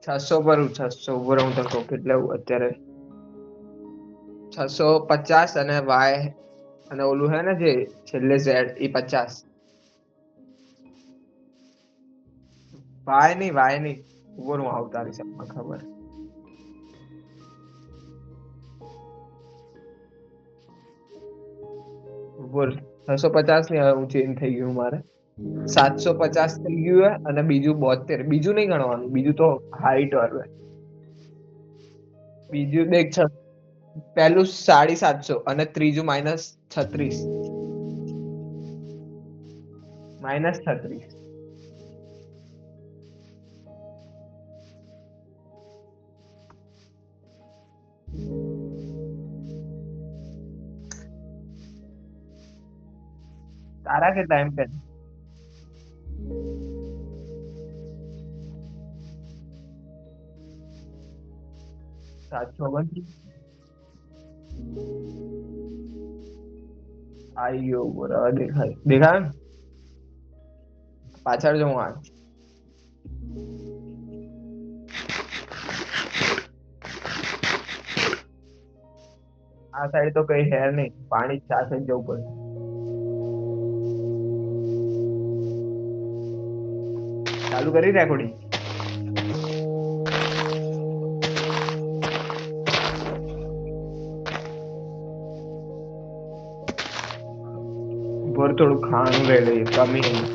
600 પર હું 600 ઉપર હું તને કહું કેટલે અત્યારે 650 અને વાય અને ઓલું હે ને જે છેલ્લે ઝેડ એ 50. વાય નહીં ઉપર હું આવતારી છે મને ખબર. બોલ 650 ની હવે હું ચેન્જ થઈ ગયું મારે 750 થઈ ગયું હે અને બીજું 72 બીજું નહીં ગણવાનું બીજું તો હાઈટ વાળું હે. બીજું દેખ પહેલું 750 અને ત્રીજું -36 -36. તારા કેટલા એમ કે 729 આઈ ગયો બરાબર દેખાય દેખાય ને પાછળ જો હું આ સાઈડ તો કઈ હેર નહીં પાણી સાથે જ જવું પડે. ચાલુ કરી રેકોર્ડિંગ. ભર થોડું ખાવાનું લઈ લઈએ કમી નહીં.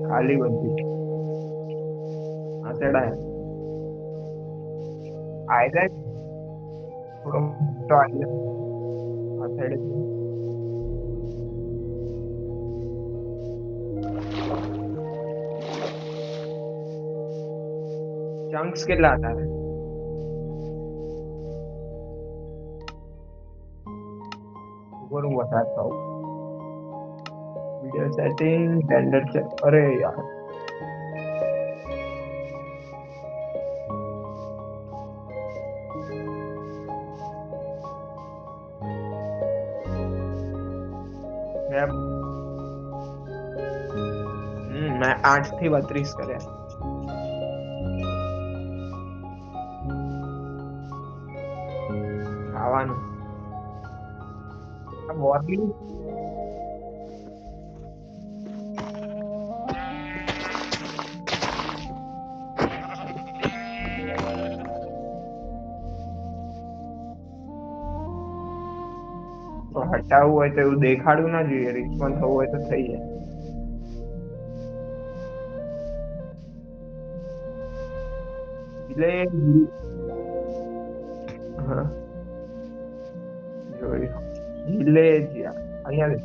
ખાલી બધી આ સેડા આયરન થોડો મોટો આયરન આ સાઈડ ચંક્સ કેટલા હતા ઉપર હું વધારે થાઉં વિડિયો સેટિંગ સ્ટેન્ડર્ડ છે અરે યાર મેં 8 થી 32 કર્યા. ખાવાનું વોર્નિંગ તો હટાવવું હોય તો એવું દેખાડવું ના જોઈએ રિસ્પોન્સ થવું હોય તો થઈ જાય. એટલે હા જોયું હિલેજિયા અહીંયા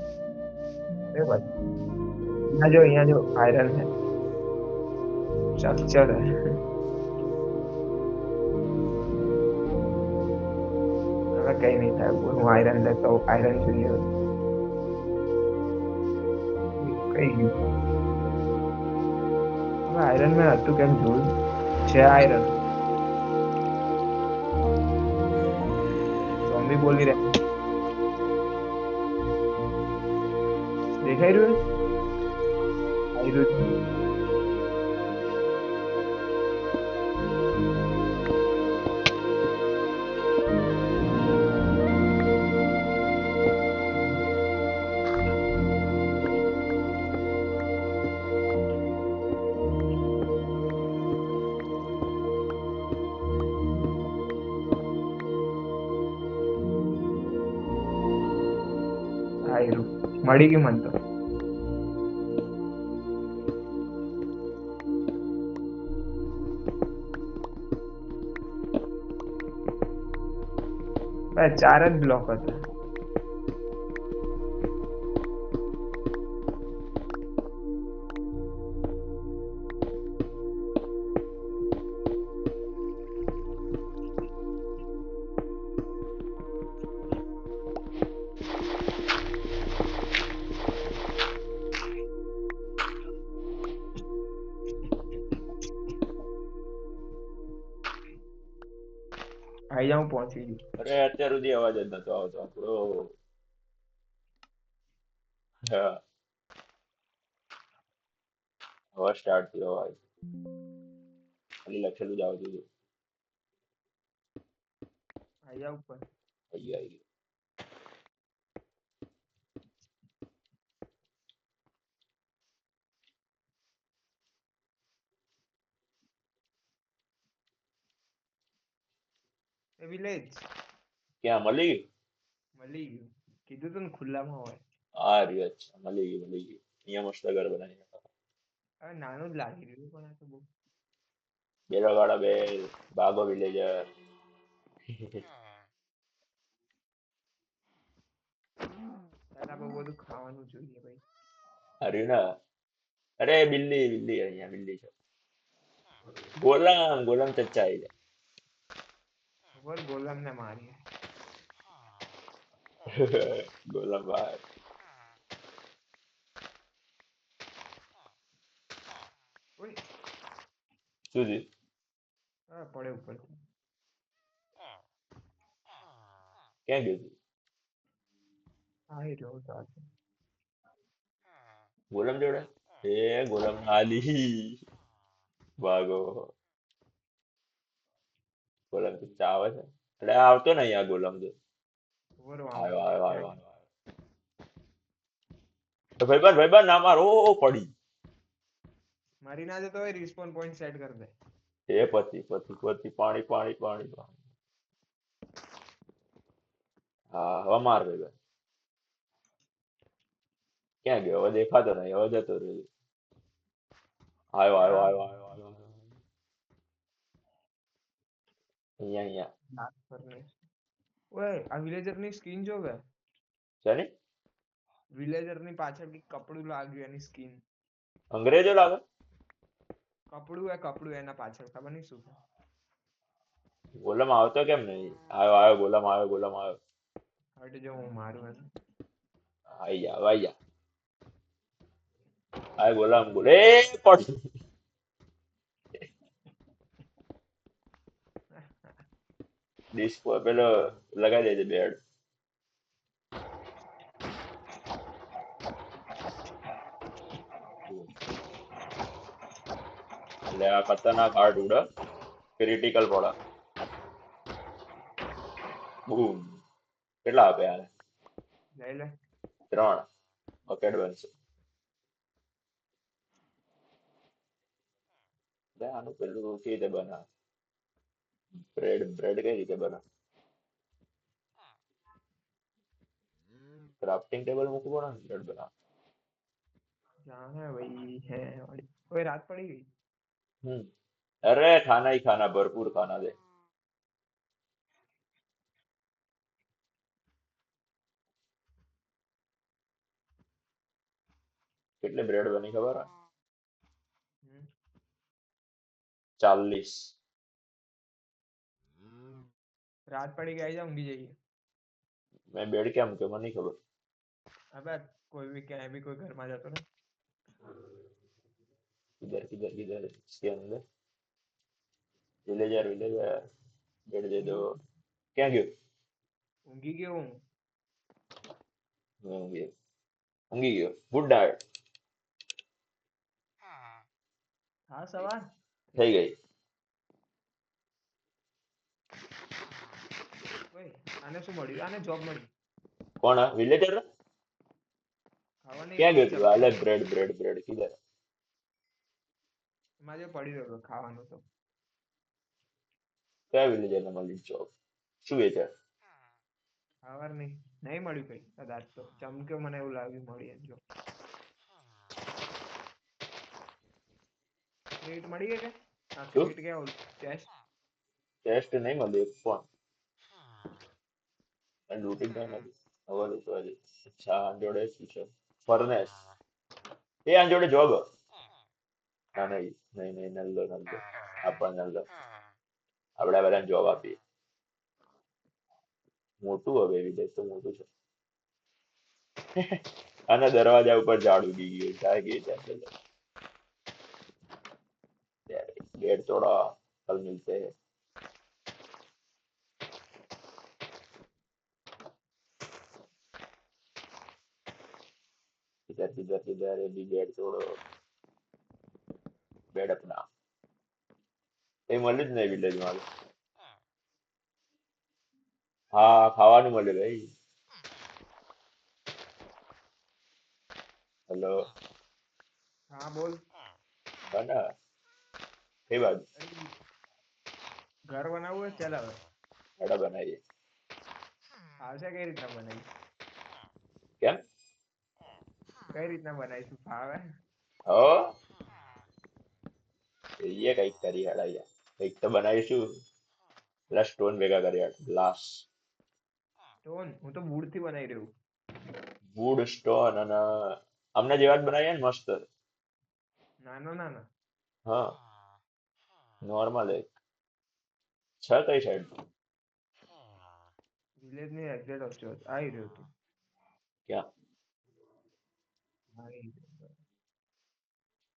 અહીંયા જો આયરન है स्ट्रक्चर है હવે કઈ નહીં થાય હું આયરન લેતો આયરન જોઈએ કઈ ગયું હવે આયરન મેં હતું કેમ જોયું છે આયરન ઝોમ્બી બોલી રહ્યા દેખાઈ રહ્યું આવી રહ્યું મળી ગયું મન તો બસ 4 જ બ્લોક હતા. આઈ જાઉં પહોંચી ગયું. અરે અત્યાર સુધી અવાજ જ નતો આવતો આપણો. હા હવે સ્ટાર્ટ થયો અવાજ. ખાલી લખેલું જ આવતું હતું. આઈ જાઉં ઉપર. આઈ ગયું, આઈ ગયું. એ વિલેજ ક્યાં મળી ગયું? મળી ગયું. કીધું તું ને ખુલ્લામાં હોય. આ રહ્યું, અચ્છા મળી ગયું, મળી ગયું. અહીંયા મસ્ત ઘર બનાવી નાખ્યા. હવે નાનું જ લાગી રહ્યું પણ આ તો બહુ. બેલવાળા બેલ, બાગો વિલેજર. પહેલા બહુ બધું ખાવાનું જોઈએ ભાઈ. હાર્યું ને. અરે બિલ્લી બિલ્લી અહીંયા બિલ્લી છે. ગોલામ ગોલામ ચચ્ચા આવી ખબર ગોલમ ને મારીએ. જાય. ગોલામ ભાઈ ઓય શું થયું? હા પડે ઉપર. ક્યાં ગયું તું? હા એ રહ્યો તો આજે. ગોલામ જોડે એ ગોલામ આલી ભાગો. ગોલામ ચચ્ચા આવે છે એટલે આવતો ને અહીંયા ગોલામ તો. ખબર આવ્યો આવું આવ્યો આવ્યો ક્યાં આવ્યો. તો ભાઈબંધ ના મારો પડી. મારી ના જતો હોય રિસ્પોન્સ પોઈન્ટ સેટ કરી દે. એ પતિ પતિ પતિ પાણી પાણી પાણી પાણી. હા હવે માર ભાઈબંધ. ક્યાં ગયો? હવે દેખાતો નહીં, હવે જતો રહ્યો. આવ્યો આવ્યો ક્યાં આવ્યો આવ્યો આવ્યો આવ્યો. અહીંયા અહીંયા. નાક પર નહીં. ઓય આ વિલેજર ની સ્કીન જો કે શેની? વિલેજર ની પાછળ કઈક કપડું લાગ્યું એની સ્કીન. અંગ્રેજો લાગે? કપડું એના પાછળ ખબર નહીં શું છે. ગોલામ આવતો કેમ નહીં? આવ્યો આવ્યો ગોલામ આવ્યો ગોલામ આવ્યો. હવે જો હું મારું એને. આઈ જા આઈ જા. આય ગોલામ બોલે પડ. ડિસ્કો પેલો લગાવી દેજે બેડ. એટલે આ ખતરનાક હાર્ટ ઉડે. ક્રિટિકલ પડે. બૂમ. કેટલા આપે આને? લઈ લે. 3. બકેટ બનશે. આનું પેલું કેવી રીતે બનાવે? બ્રેડ કઈ રીતે બનાવે? ક્રાફ્ટિંગ ટેબલ મૂકવું પડે ને બ્રેડ બનાવે. જાણે ભાઈ હે વાળી. ઓય રાત પડી ગઈ. अरे खाना ही खाना भरपूर खाना दे. કેટલી બ્રેડ બની ખબર હે? 40. રાત પડી ગઈ જા ઊંઘી જઈએ. મેં બેડ કેમ કે મને નહીં ખબર. અબે કોઈ भी ક્યાંય भी કોઈ ઘરમાં જતો ને. किधर किधर किधर इसके अंदर विलेजर विलेजर बेड दे दो. क्या गयो? ઊંઘી ગયો હું. ઊંઘી ઊંઘી ગયો. Good night. હા સવાર થઈ ગઈ. ઓય આને શું મળ્યું? આને જોબ મળી. કોણ વિલેજર? ખાવાની क्या गयो तू? आले ब्रेड ब्रेड ब्रेड किधर? એમાં જે પડી રહ્યો ખાવાનું તો. क्या विलेजर ने मળી જોબ? શું વેચે? ખબર નહીં નહીં મળ્યું કઈ કદાચ તો ચમક્યો મને એવું લાગ્યું મળી એમ જો. ક્રેટ મળી ગઈ કે? હા શું ક્રેટ કે ઓલું ચેસ્ટ. ટેસ્ટ નહીં મળ્યું પણ લૂંટી ગઈ નથી. હવે લૂંટવા જઈ. અચ્છા આન જોડે શું છે? ફર્નેસ. એ આન જોડે જોબ. ના નહીં નહીં નહીં નલ્લો નલ્લો. આપણને નલ્લો. આપણે બધાને જોબ આપીએ. મોટું હવે વિલેજ તો મોટું છે. અને દરવાજા ઉપર ઝાડ ઉગી ગયું. જાગી જાય. बेड तोड़ा कल मिलते हैं. किधर किधर किधर अभी बेड तोड़ो बेड अपना એ મળ્યું જ નહીં વિલેજમાં હા ખાવાનું મળે ભાઈ હેલો હા બોલ. બના કઈ બાજુ ઘર બનાવવું હોય ચાલ હવે. વડા બનાવીએ આવશે કઈ રીતના બનાવી? કેમ કઈ રીતના બનાવીશું ફાવે? હો એ કઈક કરી હડાયા કઈક તો બનાવીશું પેલા સ્ટોન ભેગા કર્યા ગ્લાસ સ્ટોન હું તો વુડ થી બનાવી રહ્યું. વુડ સ્ટોન અને અમને જેવા જ બનાવીએ ને મસ્ત નાનો નાનો હા નોર્મલ એક છે કઈ સાઈડ વિલેજ ની એક્ઝેક્ટ વચ્ચે આવી રહ્યું હતું. ક્યાં આવી રહ્યું.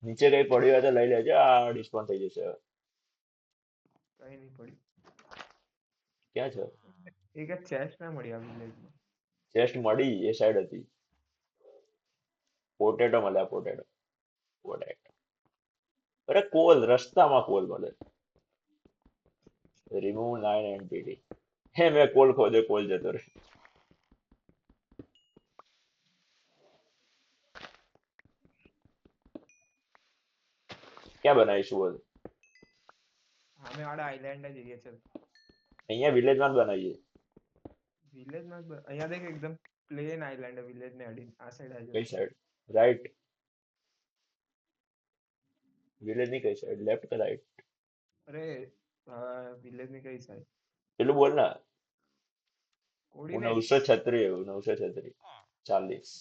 નીચે કઈ પડ્યું હોય તો લઈ લેજો આ ડિસ્કાઉન્ટ થઈ જશે કઈ નહીં પડ્યું. ક્યાં છે એક જ ચેસ્ટ ના મળી આ વિલેજમાં. ચેસ્ટ મળી એ સાઈડ હતી પોટેટો મળ્યા પોટેટો પોટેટો અરે કોલ રસ્તામાં કોલ મળે રિમૂવ 9 એન્ટિટી હે મેં કોલ ખોદે કોલ જતો રહે ક્યાં બનાવીશું બોલ અમે વાળા આઈલેન્ડ જઈએ છે. અહીંયા વિલેજમાં જ બનાવીએ વિલેજમાં અહીંયા દેખ એકદમ પ્લેન આઈલેન્ડ વિલેજ ને અડી આ સાઈડ આવી કઈ જાવ. સાઈડ રાઈટ વિલેજ ની કઈ સાઈડ લેફ્ટ કે રાઈટ અરે વિલેજ ની કઈ સાઈડ? પેલું બોલ ના હું કોર્ડિનેટ 936 એવું 936 40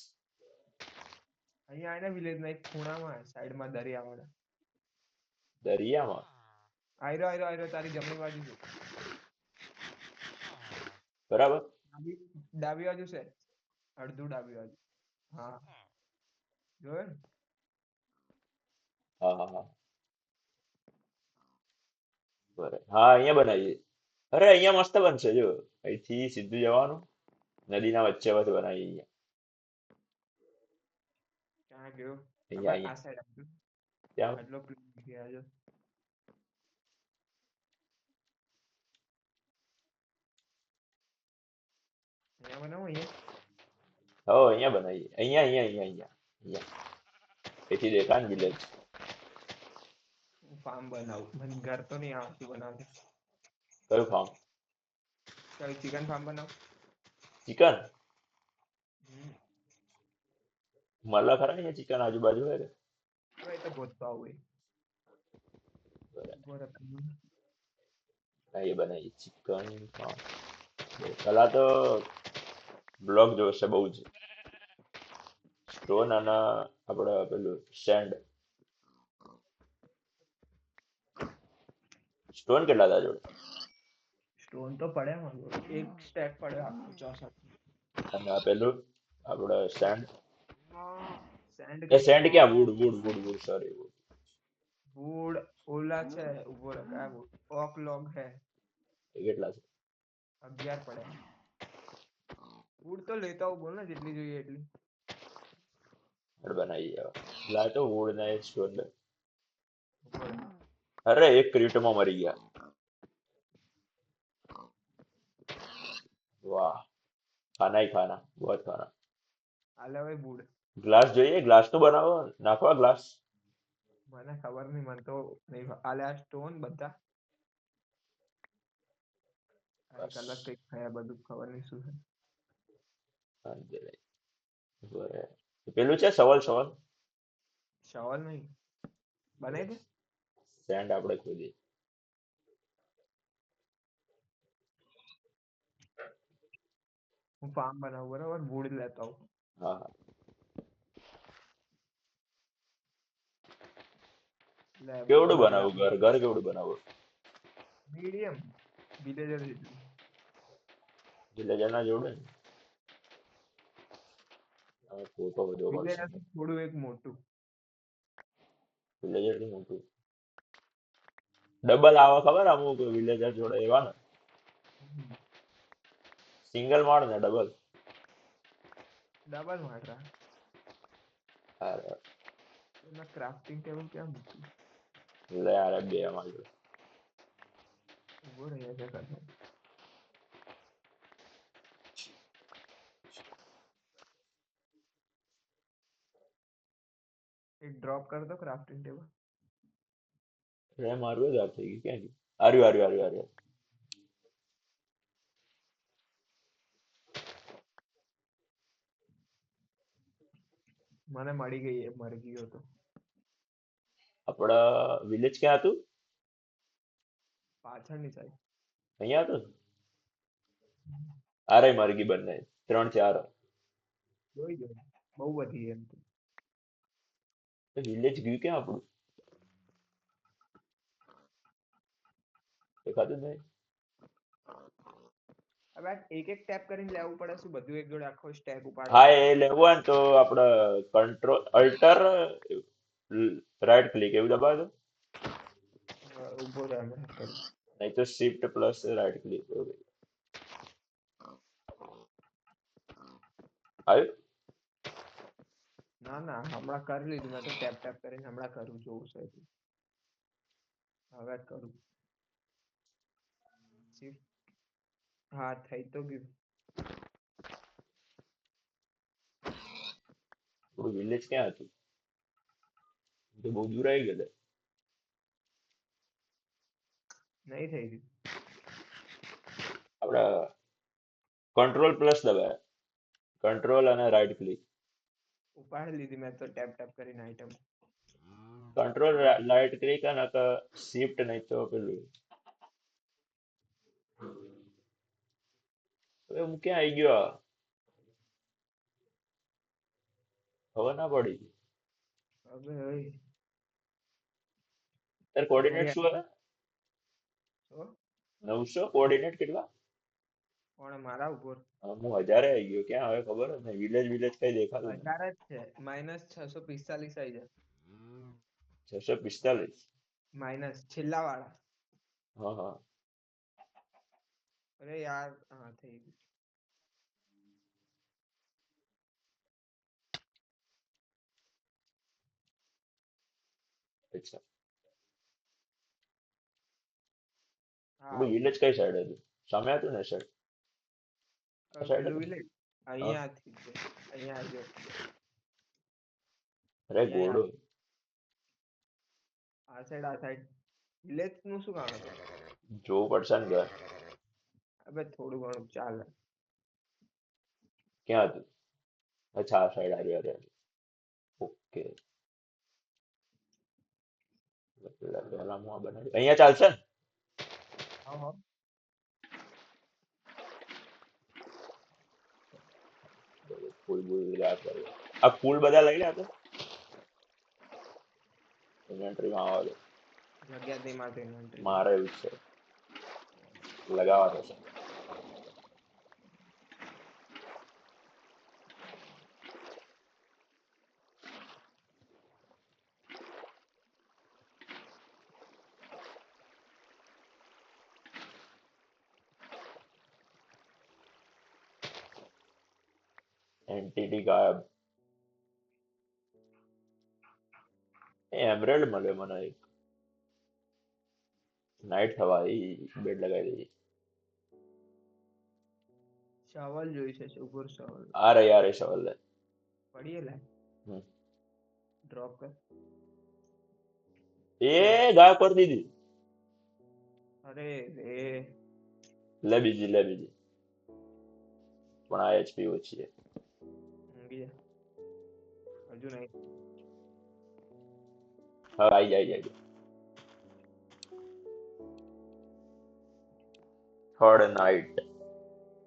અહીંયા આને વિલેજ ના એક ખૂણામાં સાઈડમાં દરિયા વાળા. દરિયામાં આયરો તારી જમણી બાજુ છે. બરાબર ડાબી બાજુ છે અડધું ડાબી બાજુ. હા જોયું ને? હા હા હા બરાબર હા અહીંયા બનાવીએ અરે અહીંયા મસ્ત બનશે જો અહીંથી સીધું જવાનું નદીના વચ્ચે વચ્ચે બનાવીએ ક્યાં ગયો? અહીંયા આ અહીંયા સાઈડ આવ્યું. ત્યાં આટલો પ્લેન ગયા જો. અહીંયા બનાવું અહીંયા. હો અહીંયા બનાવીએ અહીંયા એથી દેખાય ને વિલેજ હું ફાર્મ બનાવું મને ઘર તો નહીં આવડતું બનાવતા. કયું ફાર્મ કઈ ચિકન ફાર્મ બનાવ. ચિકન મળે ખરા અહીંયા ચિકન આજુબાજુ હોય ને હવે તો ગોતતો આવું એ બનાવીએ ચિકન ફાર્મ પેલા તો બ્લોક જોશે બહુ જ સ્ટોન અને આપણે પેલું સેન્ડ સ્ટોન કેટલા હતા જોડે સ્ટોન તો પડ્યા માંગો એક સ્ટેક પડ્યો આખો 64. અને આ પેલું આપણે સેન્ડ સેન્ડ એ સેન્ડ ક્યાં વુડ સોરી વુડ ઓલા છે ઉભો રહે આ ઓક લોગ હે એ કેટલા છે 11 પડ્યા. વુડ તો લેતા આવું બોલ ને જેટલી જોઈએ એટલી. બનાવીએ લાય તો વુડ ને સ્ટોન ઉભો રહે. અરે એક ક્રિપ્ટોમાં મરી ગયા વાહ ખાના ही खाना बहुत खाना હાલે હવે વુડ ગ્લાસ જોઈએ ગ્લાસ તો બનાવો નાખવા ગ્લાસ મને ખબર નહીં મને તો નહીં હાલે આ સ્ટોન બધા આ એક અલગ કંઈક થયા બધું ખબર નહીં શું છે. પેલું છે સવાલ સવાલ નહીં બનાવી દે. સેન્ડ આપણે ખોદીએ હું ફાર્મ બનાવું બરાબર વુડ લેતા આવું. હા હા લે કેવડું બનાવું ઘર કેવડું બનાવું મીડિયમ વિલેજર જેટલું. વિલેજર ના જોડે ને હવે ફોટો બધો પડશે વિલેજર થોડું એક મોટું. વિલેજર થી મોટું ડબલ આવે ખબર અમુક વિલેજર જોડે એવા ને સિંગલ માળ ને ડબલ ડબલ માત્ર અરે એના ક્રાફ્ટિંગ ટેબલ ક્યાં મૂક્યું? લે અરે બે અમારી જોડે. ઉભો રહી છે કરતો. એક ડ્રોપ કર દો ક્રાફ્ટિંગ ટેબલ. રે મારું જ આ થઈ ગયું ક્યાં ગયું? આર્યું. મને મળી ગઈ એ મરી ગયો તો આપડા વિલેજ ક્યાં હતું? પાછળની સાઈડ. અહીંયા હતું ને? આરે મારી ગઈ બંને 3-4. જોઈ ગયો બહુ બધી એમ તો. વિલેજ ગયું ક્યાં આપણું? દેખાતું જ નહીં. હવે એક એક ટેપ કરીને લેવું પડે શું બધું એક જોડે આખો સ્ટેક ઉપાડવો હા પડે? એ લેવું હોય ને તો આપણે કંટ્રોલ અલ્ટર રાઈટ ક્લિક એવું દબાવજો, ઉભો રહે હમણાં કરું. નહીં તો શિફ્ટ પ્લસ રાઈટ ક્લિક. આવ્યું? ના ના હમણાં કરી લીધું મેં તો ટેપ ટેપ કરીને હમણાં કરું જોવું છે એટલે. હવે જ કરું. Shift. હા થઈ તો ગયું. આપણું વિલેજ ક્યાં હતું? તો બહુ દૂર આવી ગયું. નહીં થઈ ગયું. આપણે કંટ્રોલ પ્લસ દબાય, કંટ્રોલ અને રાઈટ ક્લિક. ઉપાડી લીધી મેં તો ટેપ ટેપ કરીને આઈટમ. કંટ્રોલ રાઈટ ક્લિક અને શિફ્ટ નહીં તો પેલું. હવે હું ક્યાં આવી ગયો? ખબર ના પડી. હવે હવે તાર કોઓર્ડિનેટ અહીંયા શું હતા? શું? 900 કોઓર્ડિનેટ કેટલા? કોણ મારા ઉપર? હું 1000 આવી ગયો. ક્યાં હવે ખબર જ નહીં. વિલેજ કઈ દેખાતું નહીં. 1000 જ છે. -645 આવી જાય. 645. માઇનસ છેલ્લા વાળા. હા. અરે યાર હા થઈ ગયું. અચ્છા. હા વિલેજ કઈ સાઈડ હતું? સામે હતું ને સાઈડ? સાઈડ પેલું હતું. વિલેજ અહીંયાથી છે. અહીંયા આવી ગયો. અરે અહીંયા ઘોડો. આ સાઈડ વિલેજ નું શું કામ હતું? જોવું પડશે ને ઘર હવે થોડું ઘણું ચાલે. ક્યાં હતું? અચ્છા આ સાઈડ આવી. ઓકે. પહેલા હું આ બનાવી અહીંયા ચાલશે ને? હા હા ફૂલ બૂલ લ્યા કરે. આ ફૂલ બધા લઈ લે આપણે ઇન્વેન્ટરીમાં આવવા દે. જગ્યા તે માટે ઇન્વેન્ટરી. મારે એવું જ છે લગાવવા થશે. એન્ટિટી ગાયબ. એમરેલ્ડ મળ્યો મને એક. નાઈટ થવા બેડ લગાવી દઈએ. શાવલ જોઈ છે ઉપર શાવલ. યાર એ સવાલ લે. પડીએ લે. હમ. ડ્રોપ કર. એ ગાયબ કરી દીધી. અરે રે લે બીજી પણ આ એચપી ઓછી છે. ઊંઘી જા. હજુ નહીં. હા આવી જાય. થર્ડ નાઈટ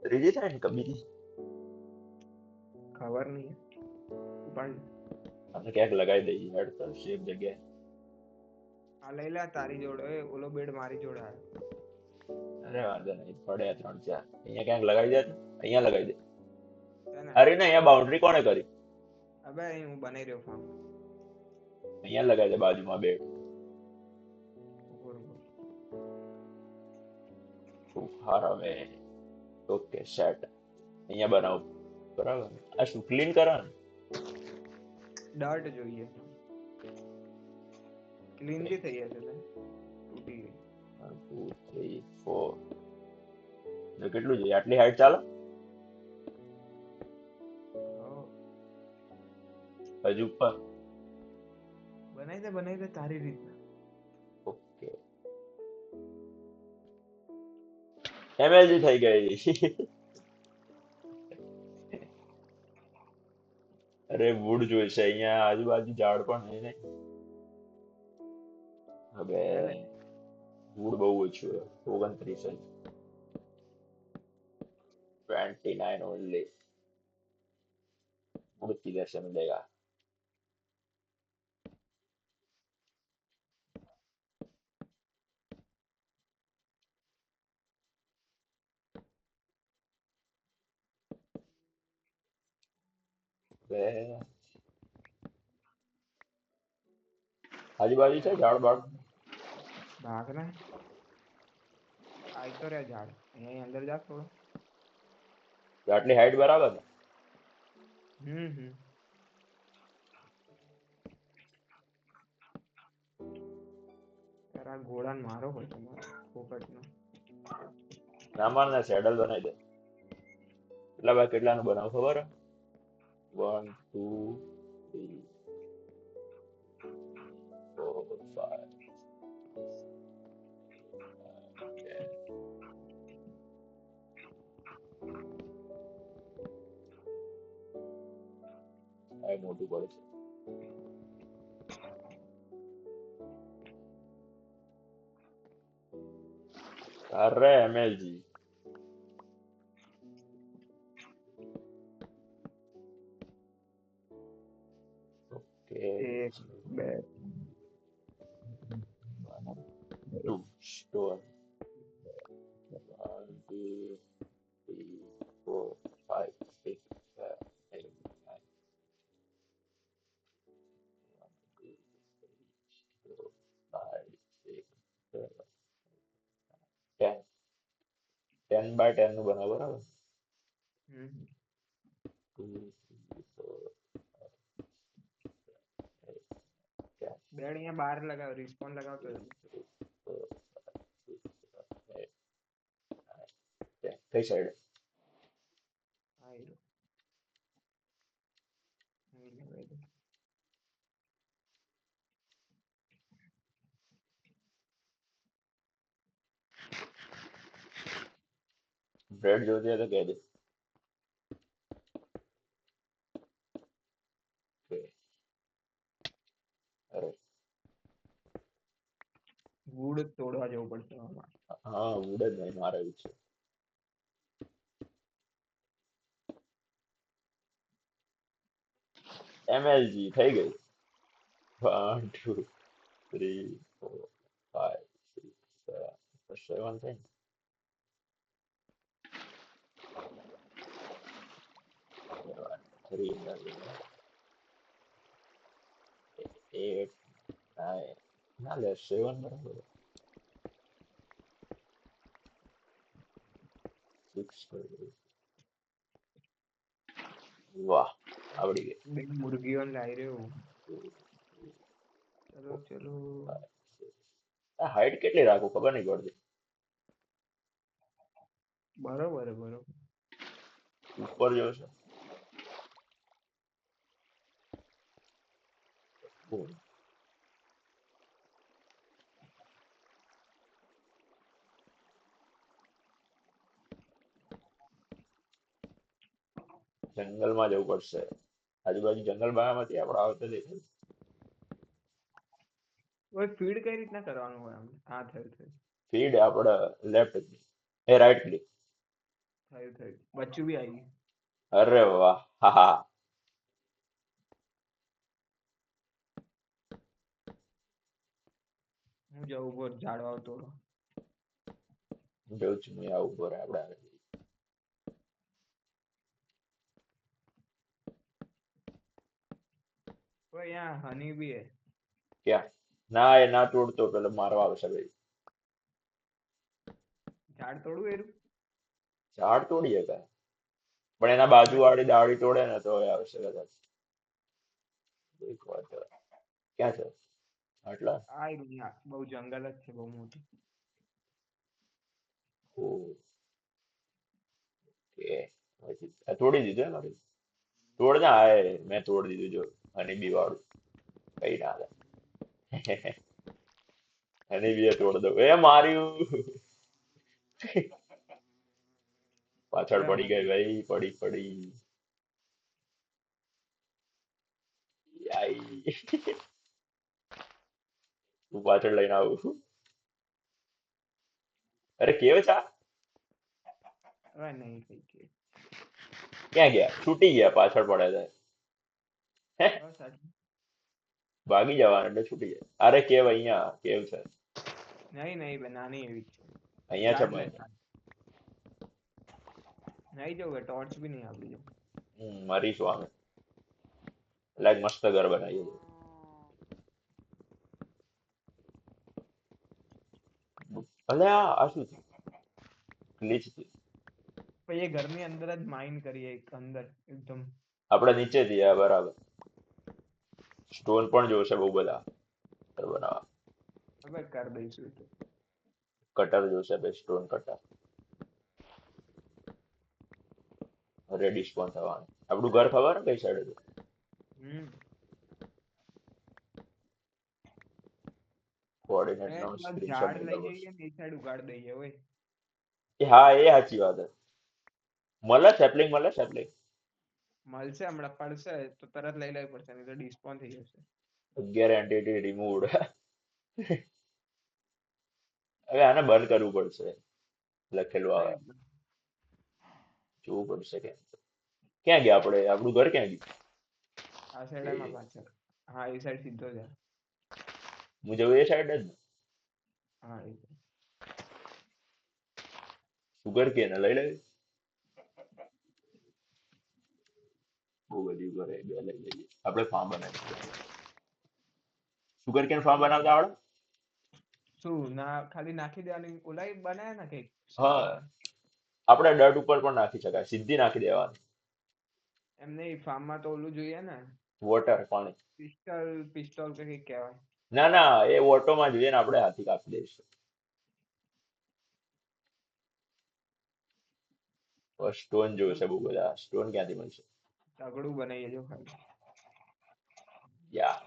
ત્રીજી થાય ને બીજી ખબર નહીં ઉપાડ. અને ક્યાંક લગાવી દઈએ હેડ તો સેફ જગ્યાએ. આ લઈ લે તારી જોડે. ઓલો બેડ મારી જોડે આવ્યો. અરે વાંધો નહીં પડ્યા 3-4 અહીંયા ક્યાંક લગાવી દે. અહીંયા લગાવી દે. છે ને અરે ને અહીંયા બાઉન્ડ્રી કોણે કરી? હવે અહીં હું બનાવી રહ્યો ફાર્મ. અહીંયા લગાવી દે બાજુમાં બેડ. હવે ઓકે સેટ. અહીંયા બનાવો બરાબર. આ શું ક્લીન કરો ને? ડર્ટ જોઈએ ક્લીનલી થઈ જશે ને તૂટી ગઈ 1 2 3 4 કેટલું જોઈએ આટલી હાઈટ ચાલે હો હજુ ઉપર બનાવી દે તારી રીતના ઓકે એમએલજી થઈ ગઈ અરે વુડ જોઈશે અહીંયા આજુબાજુ ઝાડ પણ નહીં ને હવે ચાલે વુડ બહુ ઓછું છે 29 29 ઓનલી વુડ किधर से मिलेगा હવે આજુબાજુ છે ઝાડ બાડ ભાગ ને આઈ તો રે ઝાડ અહીંયા અંદર જા થોડો આટલી હાઈટ બરાબર ને હમ યાર આ ઘોડાને મારો હોય તમારે પોપટનો નામાર ને સેડલ બનાવી દે કેટલા બાય કેટલાનું બનાવ ખબર 1 2 3 4 5 આ મોટું પડે છે અરે એમએલજી ઓકે 1 2 2 સ્ટોન 1 2 3 4 5 6 7 8 9 5 6 7 10 10 બાય 10 નું બનાવો બરાબર 2 3 4 બેડ અહીંયા બહાર લગાવ રિસ્પોન લગાવતો હતો કઈ સાઈડ હા એ અહીં લગાવી દે બ્રેડ જોતી હોય તો કહેજે અરે વુડ તોડવા જવું પડશે આમાં હા વુડ જ નહીં મારે એવું છે એમએલજી થઈ ગઈ 1 2 3 4 5 6 7 7 થઈ 3 8 9 ના લે 7 બરાબર 6 વાહ આવડી ગઈ બે મુર્ગીઓને લાવી રહ્યો ચલો આ હાઈટ કેટલી રાખું ખબર નહીં પડતી બરોબર ઉપર જોશે જંગલમાં જવું પડશે આજુબાજુ જંગલ બનાવવાથી આપણે આવતે દેખાય ઓય ફીડ કઈ રીતના કરવાનું હોય આમ આ થયું ફીડ આપણે લેફ્ટ એ રાઈટ ક્લિક બચ્ચું બી આવી ગયું અરે વાહ હા હા હું જવું બોલ ઝાડવા તોડો જોઉં છું હું આવું ઉપર આપણે ઓય અહીંયા હની બી હે ક્યાં ના એ ના તોડતો પેલો મારવા આવશે ભાઈ ઝાડ તોડવું એરું ઝાડ તોડીએ કાંઈ પણ એના બાજુ વાળી ડાળી તોડે ને તો એ આવશે કદાચ એક વાત ક્યાં છે આટલા આ રહ્યા બહુ જંગલ જ છે બહુ મોટું. ઓકે તોડી દીધું એમ મારું તોડ ના આય મેં તોડી દીધું જો હની બી વાળું કઈ ના હાલે. હની બી તોડ દઉં એ માર્યું પાછળ અરે પડી ગઈ ભાઈ પડી પડી આઈ હું પાછળ લઈને આવું અરે કેવું છે આ? હવે નહીં થઈ ગયું. ક્યાં ગયા છૂટી ગયા પાછળ પડે છે હે બસ આટલું. ભાગી જવાનું એટલે છૂટી જાય અરે કેવ અહીંયા કેવ છે નહીં નહીં બે નાની એવી જ છે. અહીંયા છે ચાર્જ લે ભાઈ ચાર્જ. નહીં જવું ટોર્ચ બી નહીં આપડી જો. મરીશું અમે લાઈક મસ્ત ઘર બનાવીએ અલે આ શું ગ્લિચ પછી એ ઘરની અંદર જ માઇન કરીએ એક અંદર એકદમ. આપણે નીચે થી બરાબર સ્ટોન પણ જોશે બહુ બધા ઘર બનાવવા હવે કરી દઈશું એ તો. કટર જોશે ભાઈ સ્ટોન કટર રેડી સ્પોન થવાનું આપણું ઘર ખબર ને કઈ સાઈડ હતું હમ કોઓર્ડિનેટ એ નો પેલા સ્ક્રીનશોટ ઝાડ લઈ મોકલવો જઈએ ને એ સાઈડ ઉગાડ દઈએ ઓય. હા એ સાચી વાત છે મળે સેપલિંગ મળશે હમણાં પડશે તો તરત લઈ લેવી પડશે નહીં તો ડિસ્પોન થઈ જશે. 11 એન્ટિટી રિમૂવડ હવે આને બંધ કરવું પડશે લખેલું આવે નહીં, જોવું પડશે કે ક્યાં ગયા આપણે આપણું ઘર ક્યાં ગયું આ સાઈડ એમાં પાછળ. હા એ સાઈડ સીધો છે. હું જવું એ સાઈડ જ ને હા એ સુગર કેન લઈ લેવી બહુ બધી ઘરે બે લઈ લઈએ આપણે ફાર્મ બનાવીએ સુગર કેન ફાર્મ બનાવતા આવડે શું ના ખાલી નાખી દેવાની ઓલાય બનાયા ને કઈક હા આપણે ડર્ટ ઉપર પણ નાખી શકાય સીધી નાખી દેવાની એમ નહીં ફાર્મમાં તો ઓલું જોઈએ ને વોટર પાણી પિસ્ટલ પિસ્ટોલ કે કઈક કહેવાય. ના ના એ ઓટોમાં જોઈએ ને આપણે હાથી કાપી દઈશું સ્ટોન જોશે બહુ બધા સ્ટોન ક્યાંથી મળશે તગડું બનાવીએ જો ખાલી. યા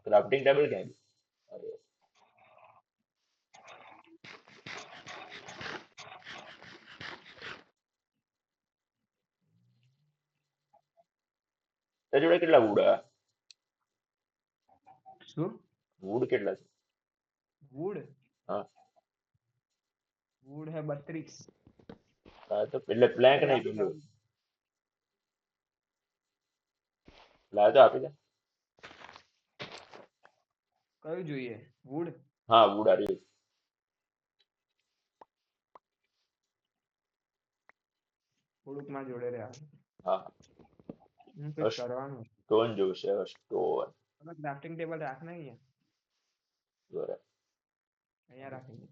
ક્રાફ્ટિંગ ટેબલ ક્યાં ગયું અરે તે જોડે કેટલા વુડ શું વુડ કેટલા છે વુડ હા વુડ હે 32. હા તો એટલે પ્લેન્ક અરે નહીં આ પેલું લાવ તો આપી દે કયું જોઈએ વુડ. હા વુડ આરી થોડુંક માં જોડે રહ્યા હા હું કઈક કરવાનું. સ્ટોન જોશે સ્ટોન ક્રાફ્ટિંગ ટેબલ રાખ ને અહીંયા બરાબર અહીંયા રાખી.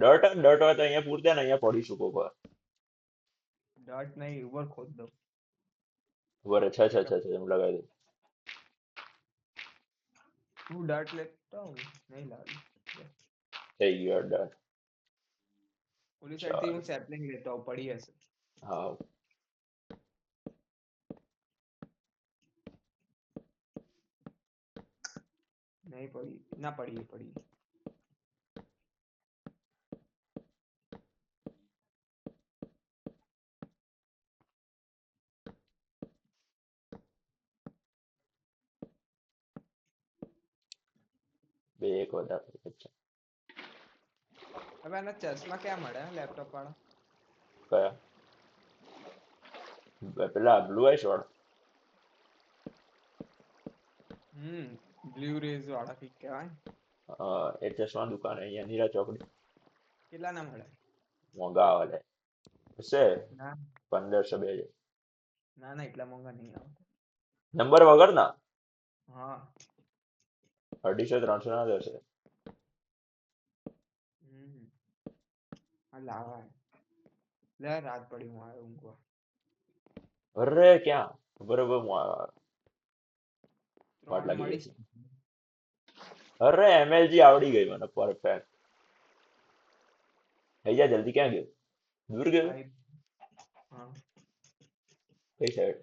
ડર્ટ હોય તો અહીંયા પૂરતે ને અહીંયા પડી શકો પર ડટ નહીં ઉપર ખોદ દો. બરે છે એમ લગાવી દે હું ડટ લેતો હું નહીં લાવી. થઈ ગયો ડર્ટ ઓલી સાઈડ થી ચાલ હું સેપલિંગ લેતો આવું પડી હશે. હા નહીં પડી ના પડી પડી. બે એક વધારે અચ્છા હવે આના ચશ્મા ક્યાં મળે લેપટોપ વાળા. કયા પેલા બ્લુ આઈસ વાળા બ્લુ રેઝ વાળા કઈક કહેવાય. એ ચશ્મા દુકાન અહીંયા નીરા ચોકડી કેટલા ના મળે. મોંઘા આવે લે હશે ના 1500 2000 ના ના એટલા મોંઘા નહીં આવતા. નંબર વગર ના હા 250 300 ના જશે હા લાવા લે રાત પડી હું આવ્યો ઊંઘવા. અરે ક્યાં બરોબર હું આવ્યો. વાટ 3 લાગી મળી. જશે. અરે એમએલજી આવડી ગઈ મને પરફેક્ટ. થઈ જા જલ્દી, ક્યાં ગયો? દૂર ગયો? આઈ હા કઈ સાઈડ?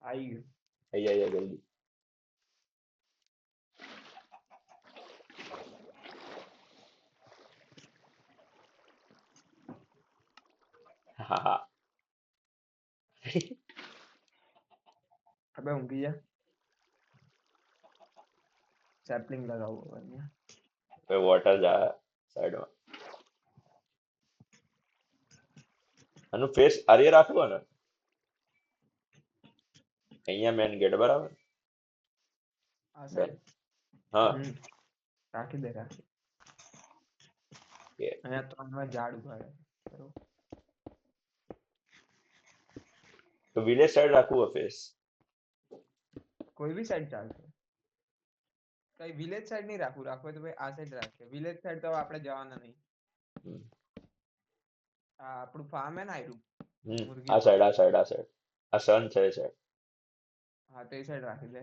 આઈ ગયું. થઈ જા જલ્દી. હા હા. હવે ઊંઘી જા. સેપલિંગ લગાવવું હવે અહીંયા. વોટર જા સાઈડમાં. આનું ફેસ આર્ય રાખવો ને અહીંયા મેન ગેટ બરાબર. આ બે. સાઈડ. હા રાખી દે રાખી. કે અહીંયા 3 માં ઝાડ ઉગાડે. બરોબર. તો વિલેજ સાઈડ રાખવું ફેસ. કોઈ બી સાઈડ ચાલશે. કઈ વિલેજ સાઈડ નહીં રાખવું. રાખવું હોય તો ભાઈ આ સાઈડ રાખીએ. વિલેજ સાઈડ તો આપણે જવાના નહીં. આ આપણું ફાર્મ હે ને આયરું મુર્ગી આ સાઈડ આ સાઈડ આ સાઈડ આ સન છે એ સાઈડ. હા તે સાઈડ રાખી દે.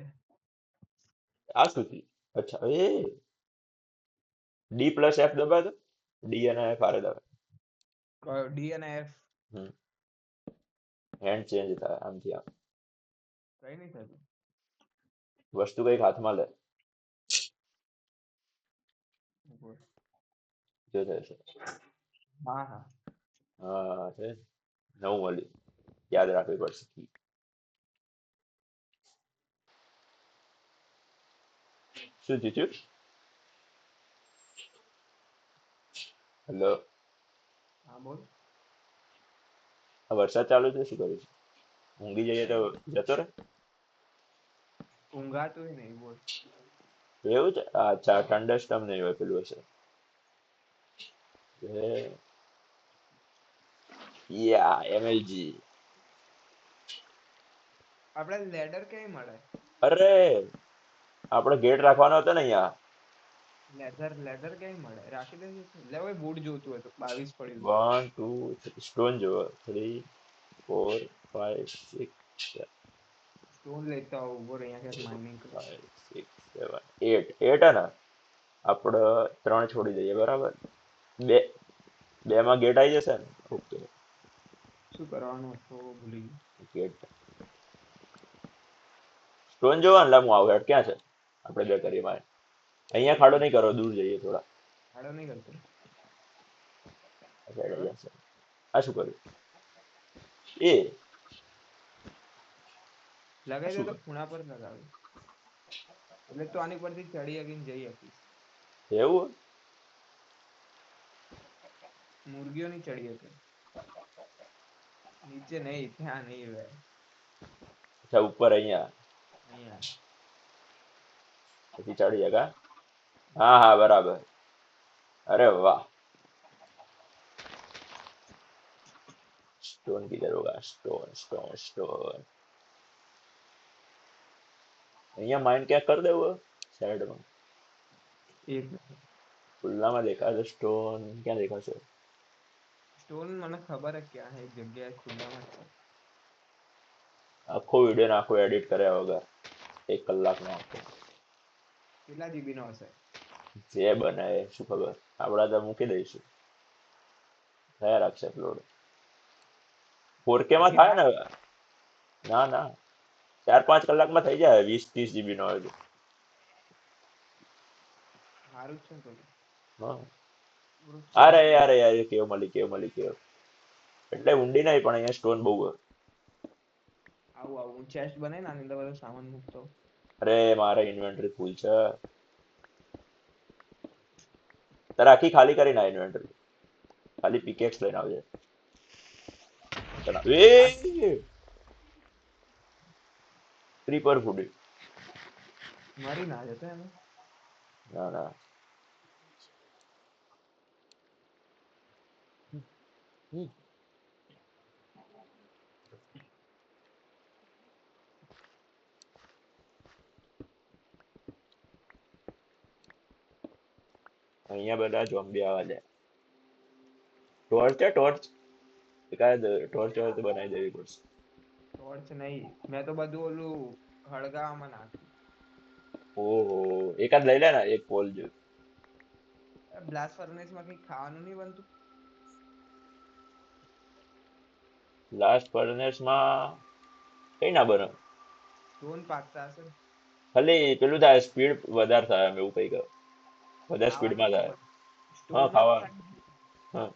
આ સુધી અચ્છા એ ડી પ્લસ એફ દબાય તો ડી અને એફ આરે દબાય. ડી અને એફ હેન્ડ ચેન્જ થાય આમથી આમ. કઈ નહીં થતું. વસ્તુ કઈક હાથમાં લે જો થાય છે. હા હા હા છે નવું મળ્યું, યાદ રાખવી પડશે. શું થયું? હેલો, હા બોલ. આ વરસાદ ચાલુ છે, શું કરું છું? ઊંઘી જઈએ તો જતો રહે. ઊંઘાતું નહીં બોલ. એવું છે? અચ્છા થંડરસ્ટોર્મ નહીં હોય, પેલું હશે. યા એમએલજી. આપણે લેડર ક્યાંય મળે? અરે આપણે ગેટ રાખવાનો હતો ને અહીંયા. લેધર ક્યાંય મળે? રાખી દે. લે ભાઈ બૂટ જોતું હતું 22 પડ્યું. 1 2 સ્ટોન જોવો 3 4 5 6 સ્ટોન લેતા આવો. ઉભો રહે અહીંયા ક્યાંક માઇનિંગ કરો. 5 6 7 8 8 હે ને આપણે 3 છોડી દઈએ બરાબર. બે બે માં ગેટ આવી જશે ને. ઓકે શું કરવાનું હતું ભૂલી ગયો. ગેટ સ્ટોન જોવા ને. લા હું આવું હેડ ક્યાં છે? આપણે બે કરીએ માં. અહીંયા ખાડો નહીં કરો, દૂર જઈએ થોડા. ખાડો નહીં કરતો. આ શું કર્યું? એ લગાવી દે શું તો ખૂણા પર લગાવે. એટલે તો આની પરથી ચડી શકીને જઈ શકીશ. એવું? મુર્ગીઓ નહીં ચડી શકે. નીચે નહીં, ત્યાં નહીં ભાઈ. અચ્છા ઉપર અહીંયા અહીંયા પછી ચડી જગા. હા હા બરાબર. અરે વાહ. स्टोन किधर होगा? Stone stone stone. અહીંયા માઇન્ડ ક્યાં કરી દેવું સાઈડમાં. એક ખુલ્લામાં દેખાશે સ્ટોન. ક્યાં દેખાશે? સ્ટોન મને ખબર હે ક્યાં હે. એક જગ્યાએ ખુલ્લામાં છે. આખો વિડીયો નાખો એડિટ કર્યા વગર 1 કલાકનો આખો. કેટલા જીબી નો હશે? જે બનાવે શું ખબર, આપડા તો મૂકી દઈશું. થયા રાખશે અપલોડ. 4K માં થાય ને? ના ના 4-5 કલાકમાં થઈ જાય. 20-30 GB નો હોય તો. સારું જ છે ને તો. હા વૃક્ષ અરે યાર યાર કેવ મળી કેવ. એટલે ઊંડી નહીં પણ અહીંયા સ્ટોન બહુ હોય. આવું આવું ચેસ્ટ બનાવીને આની અંદર બધો સામાન મૂકતો. અરે મારે ઇન્વેન્ટરી ફૂલ છે. તારે આખી ખાલી કરી ના ઇન્વેન્ટરી. ખાલી પિકેક્સ લઈને આવજે. એ ક્રીપર ફૂડી. મરી ના જતો એમાં. ના ના અહીંયા બધા ઝોમ્બી આવા જાય. ટોર્ચ છે ટોર્ચ. એકાદ ટોર્ચ હોય તો બનાવી દેવી પડશે. ટોર્ચ નહીં, મેં તો બધું ઓલું હળગાવામાં નાખ્યું. ઓહો, એકાદ લઈ લે ને, એક પોલ જેવું. બ્લાસ્ટ ફર્નેસ માં કઈ ખાવાનું નહીં બનતું? લાસ્ટ ફર્નેસ માં કઈ ના બને, સ્ટોન પાકતા હશે ને? ખાલી પેલું થાય, સ્પીડ વધારે થાય એમ, એવું કઈ વધારે ખાવાનું સ્પીડમાં નહીં થાય. બનતું, હા, સ્ટોન જ ખાવા. થાય. હા,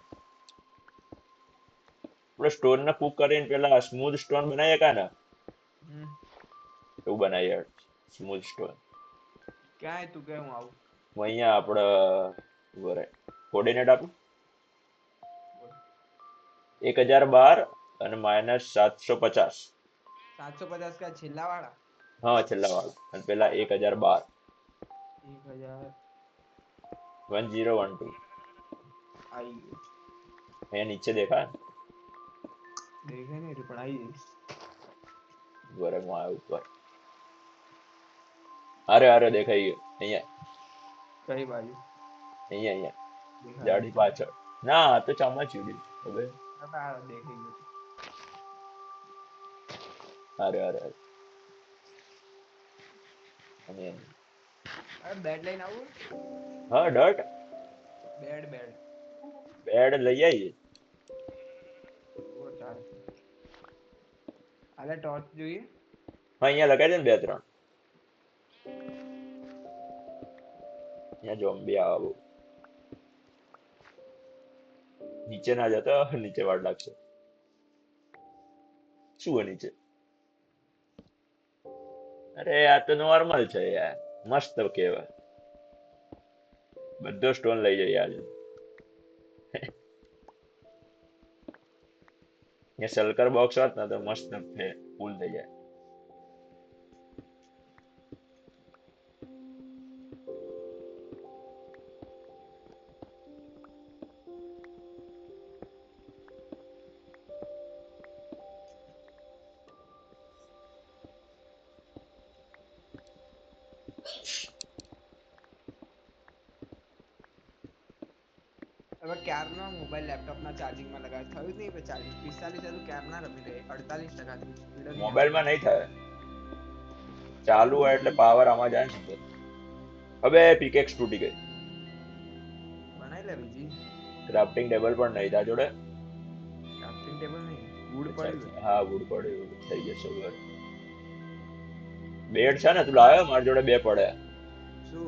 આપણે સ્ટોન ને કુક કરીને પેલા સ્મૂથ સ્ટોન બનાવીએ કા ને, હમ. એવું બનાવીએ સ્મૂથ સ્ટોન. ક્યાં તું કે હું આવું? હું અહીંયા આપણે બરે કોર્ડિનેટ આપું, બોલ. 1012 અને -750. 750 का છેલ્લા વાળા? હા, છેલ્લા વાળા, અને પેલા 1012. 1000 1012 આવી ગયું. અહીંયા નીચે દેખાય ને? દેખે નહીં રે, પણ આવી જઈશ. બરે હું આવ્યો ઉપર. અરે અરે, દેખાઈ ગયો અહીંયા. કઈ બાજુ? અહીંયા અહીંયા દેખાય જાડી પાછળ. ના, આ તો ચામાચીડી હવે. દેખાઈ ગયું. અરે અરે અરે, અને અરે બેડ લઈને આવું? હા, ડટ બેડ બેડ. બેડ લઈ આવીએ. ઓ તાર. આલે ટોર્ચ જોઈએ. હા, અહીંયા લગાવી દે ને બે ત્રણ. અહીંયા ઝોમ્બી આવે બહુ. નીચે ના જતો, નીચે વાર લાગશે. શું હોય નીચે? અરે આ તો નોર્મલ છે યાર, મસ્ત કેવાય. બધો સ્ટોન લઈ જઈએ આજે. અહીંયા સલ્કર બોક્સ હોત ને તો મસ્ત ફૂલ થઈ જાય. હવે ક્યારના મોબાઈલ લેપટોપના ચાર્જિંગમાં લગાવે, થયું જ નહીં. ચાર્જિંગ 45 હતું, ક્યારના રમી રહે 48% થી સ્પીડ જ નહીં મોબાઈલમાં આવતી. નહીં થાય, ચાલુ હોય એટલે પાવર આમાં જાય ને. હવે પિકેક્સ તૂટી ગઈ. બનાવી લે બીજી. ક્રાફ્ટિંગ ટેબલ પણ નહીં તારા જોડે? ક્રાફ્ટિંગ ટેબલ નહીં, વુડ અચ્છા પડ્યું અચ્છા, હા, વુડ પડ્યું, થઈ જશે ઘર. બેડ છે ને, તું લાવ્યો? મારી જોડે બે પડ્યા. છે. શું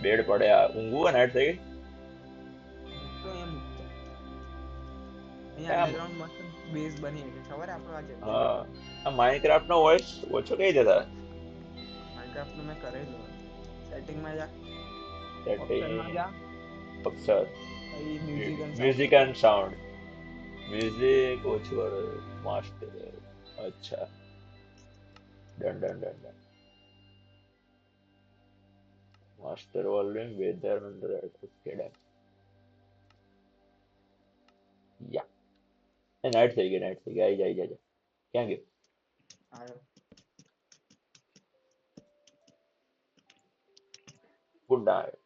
બેડ પડ્યા, ઊંઘવું નાઈટ થઈ ગઈ. મૂકતો અહીંયા મૂકતો અહીંયા આમ, અંડરગ્રાઉન્ડ મસ્ત બેઝ બની છે ખબર આપણો આ જગ્યા. હા, આ માઇનક્રાફ્ટ નો વોઇસ ઓછો કઈ જતા. માઇનક્રાફ્ટ નું મેં કરેલું. સેટિંગમાં જા, ઓપ્શનમાં સેટિંગ, જા, અક્ષર, પછી music and sound. Music and sound. Music ઓછું કરે, માસ્ટર. અચ્છા, done done done done. Master volume weather under okay done. Yeah, એ નાઇટ થઈ ગઈ, નાઇટ થઈ ગઈ. આઈ જાય જાય. ક્યાં ગયો? આવ્યો. Good night.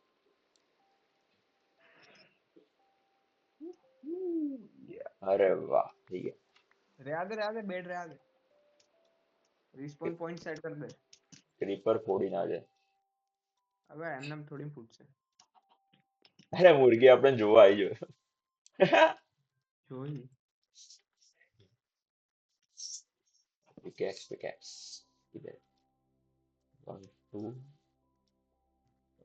અરે વાહ, થઈ ગયા. રહ્યા દે બેડ રહ્યા દે. રિસ્પોન્સ પોઈન્ટ સેટ કરી દે. ક્રીપર ફોડી ના જાય. હવે એમને થોડી ફૂટશે. અરે મુર્ગી આપણે જોવા આવી ગયો. જોઈ Pickaxe, pickaxe. इधर 1 2.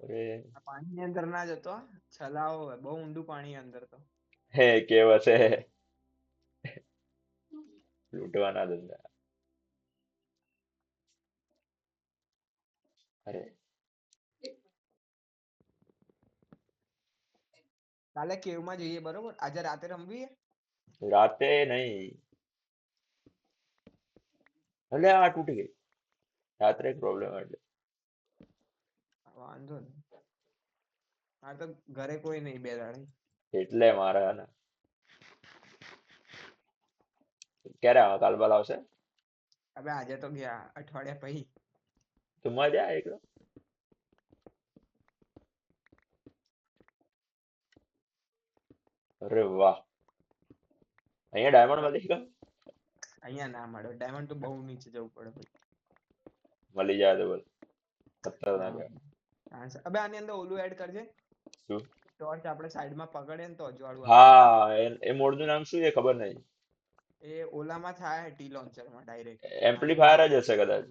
अरे આ પાણીની અંદર ના જતો હા. છલાવો હોય બહુ ઊંડું પાણી અંદર તો. હે કેવા છે લૂંટવાના ધંધા. અરે કાલે કેવમાં જઈએ બરોબર? આજે રાતે રમવી? રાતે નહીં, એટલે આ તૂટી ગઈ. રાત્રે પ્રોબ્લેમ એટલે વાંધો નહીં. મારે તો ઘરે કોઈ નહીં બે દાડે. એટલે મારા ને ક્યારે આવે? કાલ બાલ આવશે હવે આજે તો ગયા અઠવાડિયા પછી. તો મજા એકલો. અરે વાહ, અહીંયા ડાયમંડ મળી ગયો, અહીંયા ના મળે, ડાયમંડ તો બહુ નીચે જવું પડે ભાઈ. મળી જાય તો બોલ ખતરનાક હા છે. હા, અબે આની અંદર ઓલું એડ કરજે, શું? ટોર્ચ આપણે સાઈડમાં પકડીએ ને તો અજવાળું આવે. હા એ મોડનું નામ શું છે ખબર નહીં. એ ઓલામાં થાય ટી લોન્ચરમાં ડાયરેક્ટ. એમ્પ્લીફાયર જ હશે કદાચ.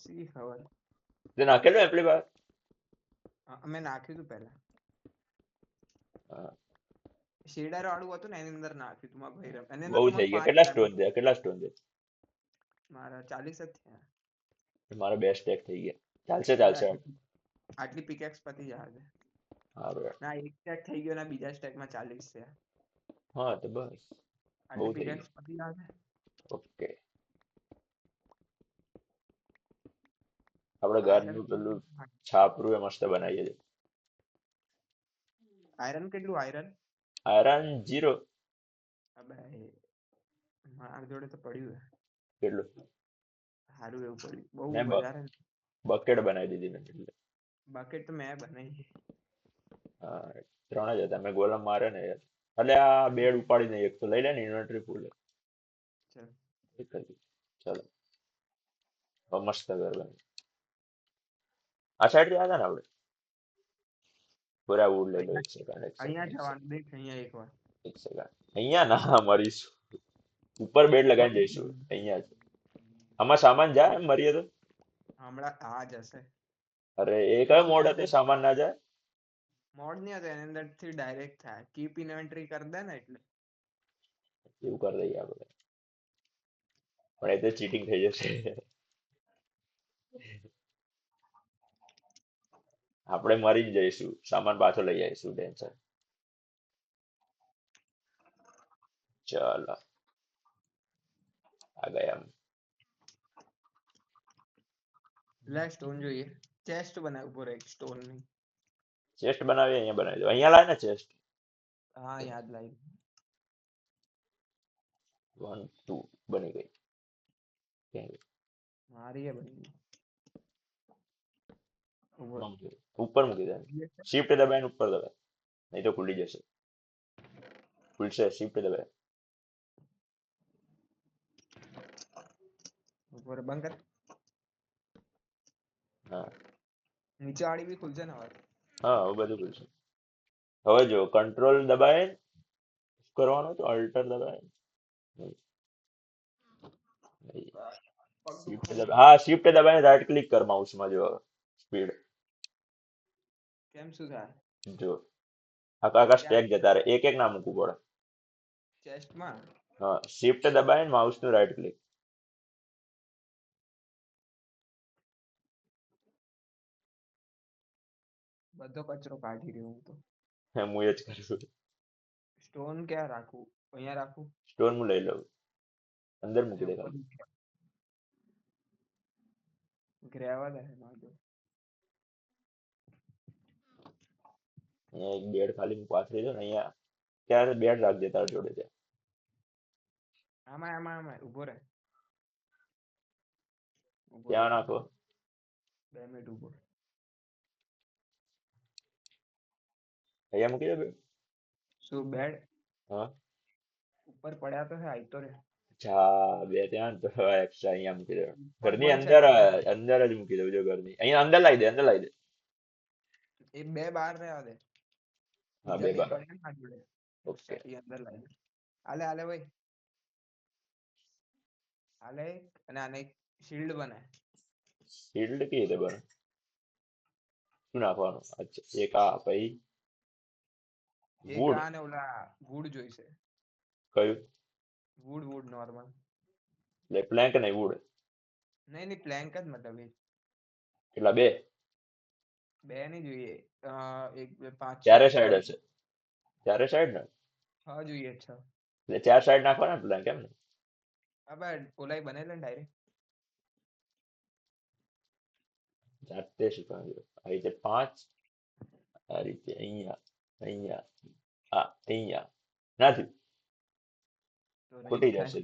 સી ખબર. તે નાખેલું એમ્પ્લીફાયર? અમે નાખ્યું હતું પહેલા. હા, શેડર વાળું હતું ને એની અંદર નાખ્યું હતું મારા ભાઈ. એની અંદર બહુ તો મને થઈ ગયા. 5 કેટલા સ્ટોન diamond, છે? કેટલા સ્ટોન છે? મારા 40 જ થયા. મારા બે સ્ટેક થઈ ગયા. ચાલશે અબે ચાલશે. આટલી પિકેક્સ પતી જશે. સારું. ના એક સ્ટેક થઈ ગયો ને બીજા સ્ટેકમાં 40 છે. હા તો બસ બહુ આટલી થઈ પિકેક્સ પતી જશે. ઓકે. આપણે ઘરનું પેલું છાપરું એ મસ્ત બનાવીએ છીએ. આયરન કેટલું આયરન? આયરન 0. અબે મારા જોડે તો પડ્યું છે. કેટલું? સારું એવું પડ્યું. બહુ મેં વધારે બકેટ બનાવી દીધી મેં એટલે. બકેટ તો મેં બનાવી. હા, 3 જ હતા. મેં ગોલમ મારે ને યાર. એટલે આ બેડ ઉપાડી નહીં એક તો લઈ લે ને ઇન્વેન્ટરી ફૂલ. ચલ એક જ. ચાલો હવે મસ્ત ઘર બને. આ સાઈડ થી આવ્યા ને આપણે. પૂરા વુડ લઈ લો. એક સેકન્ડ એક અહીંયા સેકન્ડ જવાનું દેખ અહીંયા એકવાર. એક સેકન્ડ. અહીંયા ના મરીશું. ઉપર બેડ લગાવીને જઈશું અહીંયા જ. આમાં સામાન જાય એમ મરીએ તો? હમણાં આ જશે. અરે એ કયો મોડ હતો સામાન ના જાય? મોડ નહીં હતો એની અંદર થી ડાયરેક્ટ થાય. કીપ ઇન્વેન્ટરી કરી દે ને એટલે. એવું કરી દઈએ આપણે. પણ એ તો ચીટિંગ થઈ જશે. આપણે મરી જ જઈશું. સામાન પાછો લઈ આવીશું. ટેન્શન. ચાલો આ ગયા. લે સ્ટોન જોઈએ. ચેસ્ટ બનાવ ઉપર એક સ્ટોન ની. ચેસ્ટ બનાવીએ અહીંયા બનાવી દો. અહીંયા લાય ને ચેસ્ટ. હા યાદ લાવી. 1 2 બની ગઈ. ક્યાં ગઈ? મારી એ બની ગઈ. ઉપર. ઉપર મૂકી દે. શિફ્ટ દબાઈને ઉપર દબાય. નહીં તો ખુલી જશે. ખુલશે. શિફ્ટ દબાય. ઉપર બંધ કર. હા નીચે વાળી બી ખુલશે ને હવે. હા હવે બધું ખુલશે. હવે જો કંટ્રોલ દબાય કરવાનું તો અલ્ટર દબાય. શિફ્ટ દબાય. હા શિફ્ટ દબાઈને રાઈટ ક્લિક કર માઉસમાં જો સ્પીડ. કેમ શું થાય? જો આખા સ્ટેક જતા રહે. એક એક ના મૂકવું પડે. ચેસ્ટમાં હા શિફ્ટ દબાઈને માઉસનું રાઈટ ક્લિક. બધો કચરો કાઢી રહ્યો હું તો. હું એ જ કરું છું. સ્ટોન ક્યાં રાખું? અહીંયા રાખું. સ્ટોન હું લઈ લઉં. અંદર મૂકી દે ઉપર ખાલી. ગ્રેવલ હે માજો. અહીંયા એક બેડ ખાલી હું પાથરી દઉં ને અહીંયા. ત્યારે બેડ રાખજે તારા જોડે છે. આમાં ઉભો રહે. ત્યાં નાખો. 2 મિનિટ ઉભો. અહીંયા મૂકી દે બેડ. શું બેડ? હા ઉપર પડ્યા તો છે આઈ તો રે. અચ્છા બે ત્યાં તો એક્સ્ટ્રા અહીંયા મૂકી દે. ઉપર ઘરની પણ છે. અંદર જ મૂકી દઉં જો ઘરની. અહીંયા અંદર લાવી દે. અંદર લાવી દે. એ બે બહાર રહેવા દે. હા બીજા બે બે બાર. પડ્યા ના જોડે. ઓકે. એ અંદર લાવી. આલે ભાઈ. આલે અને આને એક શિલ્ડ બને. શિલ્ડ કેવી રીતે બને? શું નાખવાનું? અચ્છા એક આ પછી એક વુડ. આ ને ઓલા વુડ જોઈશે. કયું? Wood normal. એટલે પ્લેન્ક નહીં વુડ. નહીં પ્લેન્ક જ મતલબ એ. કેટલા? બે? બે નહીં જોઈએ. 1 2 5 ચારે 6 સાઈડ 6 હશે. ચારે સાઈડ ને? 6 જોઈએ 6. એટલે 4 સાઈડ નાખવાના પ્લેન્ક એમ ને? હવે ઓલાય બનેલ ને ડાયરેક્ટ. જાતે શીખવાનું. આ રીતે 5. આ રીતે અહીંયા અહીંયા અહીંયા નથી તો નહીં ખોટી થાય. જશે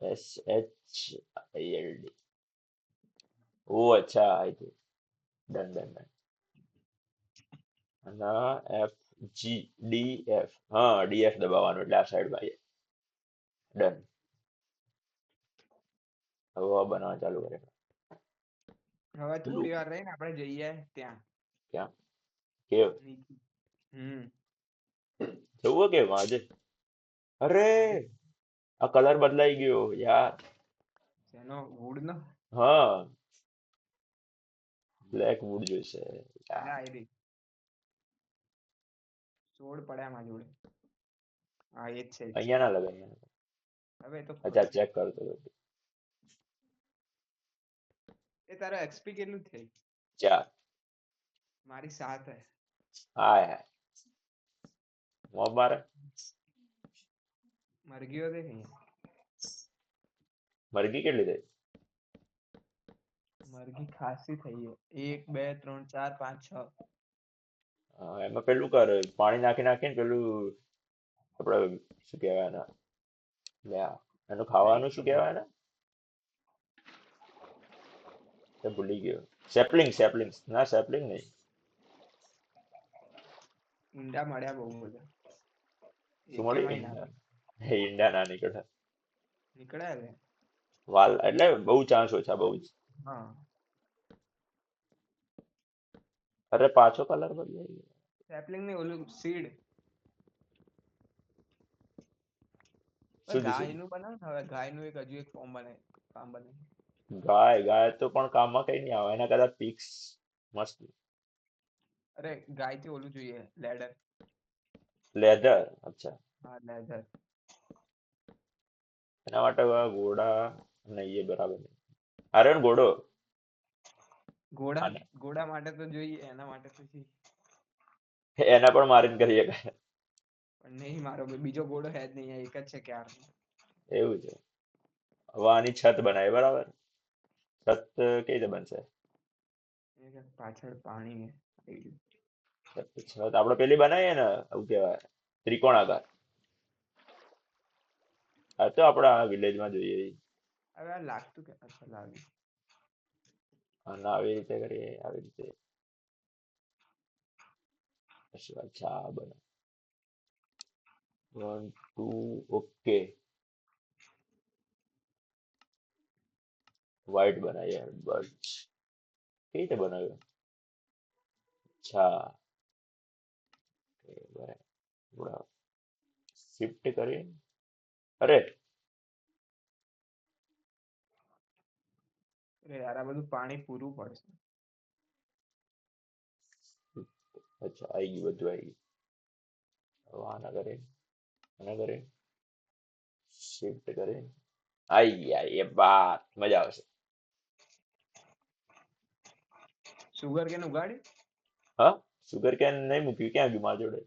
કે SHILD. ઓ અચ્છા આ રીતે ડન ડન ડન. અને DF. હા, DF દબાવવાનું એટલે આ સાઈડમાં આવી જાય. ડન. હવે આ બનાવવા ચાલુ કરે. હવે પેલું થોડી વાર રહીને આપણે જઈએ ત્યાં ક્યાં કેવ નીચે. હમ જવું કે આજે? અરે આજે આ કલર બદલાઈ ગયો યાર. શેનો વુડ નો હા, બ્લેક વુડ જોઈશે એટલે યાર. આઈ રહી સોડ પડ્યા માં જોડે. હા એ જ છે અહીંયા ના લગે અહીંયા. હવે એ તો અચ્છા, ખોલી ચેક કરતો હતો. એ તારો એક્સપી કેટલું થઈ? 4. મારી 7 હે. હાય હાય. મોબ મારે મરગીઓ દેખ અહીંયા. મરઘી કેટલી થઈ? મરઘી ખાસી થઈ છે 1 2 3 4 5 6. એમાં પેલું કર, પાણી નાખી નાખીને પેલું આપડે શું કહેવાય એને, લ્યા, એનું ખાવાનું શું કહેવાય એને? એ ભૂલી ગયો. સેપલિંગ, સેપલિંગ ના, સેપલિંગ નહીં. ઈંડા મળ્યા બહુ બધા. શું એકેમાંય ના મળ્યું? ઈંડા ના નીકળે. નીકળ્યા રે. વાલ એટલે બહુ ચાન્સ ઓછા, બહુ જ. હા અરે પાછો કલર બદલાઈ ગયો. સેપલિંગ ની ઓલું સીડ. શું ગાય થયું? નું બનાવ ને હવે ગાય નું એક હજુ એક ફોર્મ બને કામ બને. ગાય ગાય તો પણ કામમાં કઈ નહીં આવે, એના કદાચ પિક્સ મસ્ત. અરે ગાય થી ઓલું જોઈએ લેડર. લેધર, અચ્છા. હા લેધર. એના માટે ઘોડા નહીં, એ બરાબર નહીં. આર્યન ઘોડો. ઘોડા અને ઘોડા માટે તો જોઈએ એના માટે તો છે. એના પણ મારીને કરી શકાય. પણ નહીં મારો બીજો ઘોડો હે જ નહીં એક જ છે ક્યાર. એવું છે. હવે આની છત બનાવી, બરાબર. છત કેવી રીતે બનશે? પાછળ પાણી હે. છત આપણે પેલી બનાવીએ ને, આવું કહેવાય ત્રિકોણાકાર. આ તો આપણા વિલેજમાં જોઈએ. હવે આ લાગતું કે અચ્છા લાગ્યું. અને આવી રીતે કરીએ, આવી રીતે. અચ્છા, આ બને. 1 2, ઓકે. વ્હાઈટ બનાવીએ બસ. કેવી રીતે બનાવ્યું? અચ્છા, બરાબર. શિફ્ટ કરી, અરે અરે યાર આ બધું પાણી પૂરું પડશે. અચ્છા, આવી ગયું, બધું આવી ગયું. હવે આના કરે, આના કરે, શિફ્ટ કરે. આઈ ગયા, એ બાત મજા આવશે. સુગર કેન ઉગાડી? હા, સુગર કેન નહીં મૂક્યું, ક્યાં ગયું મારા જોડે?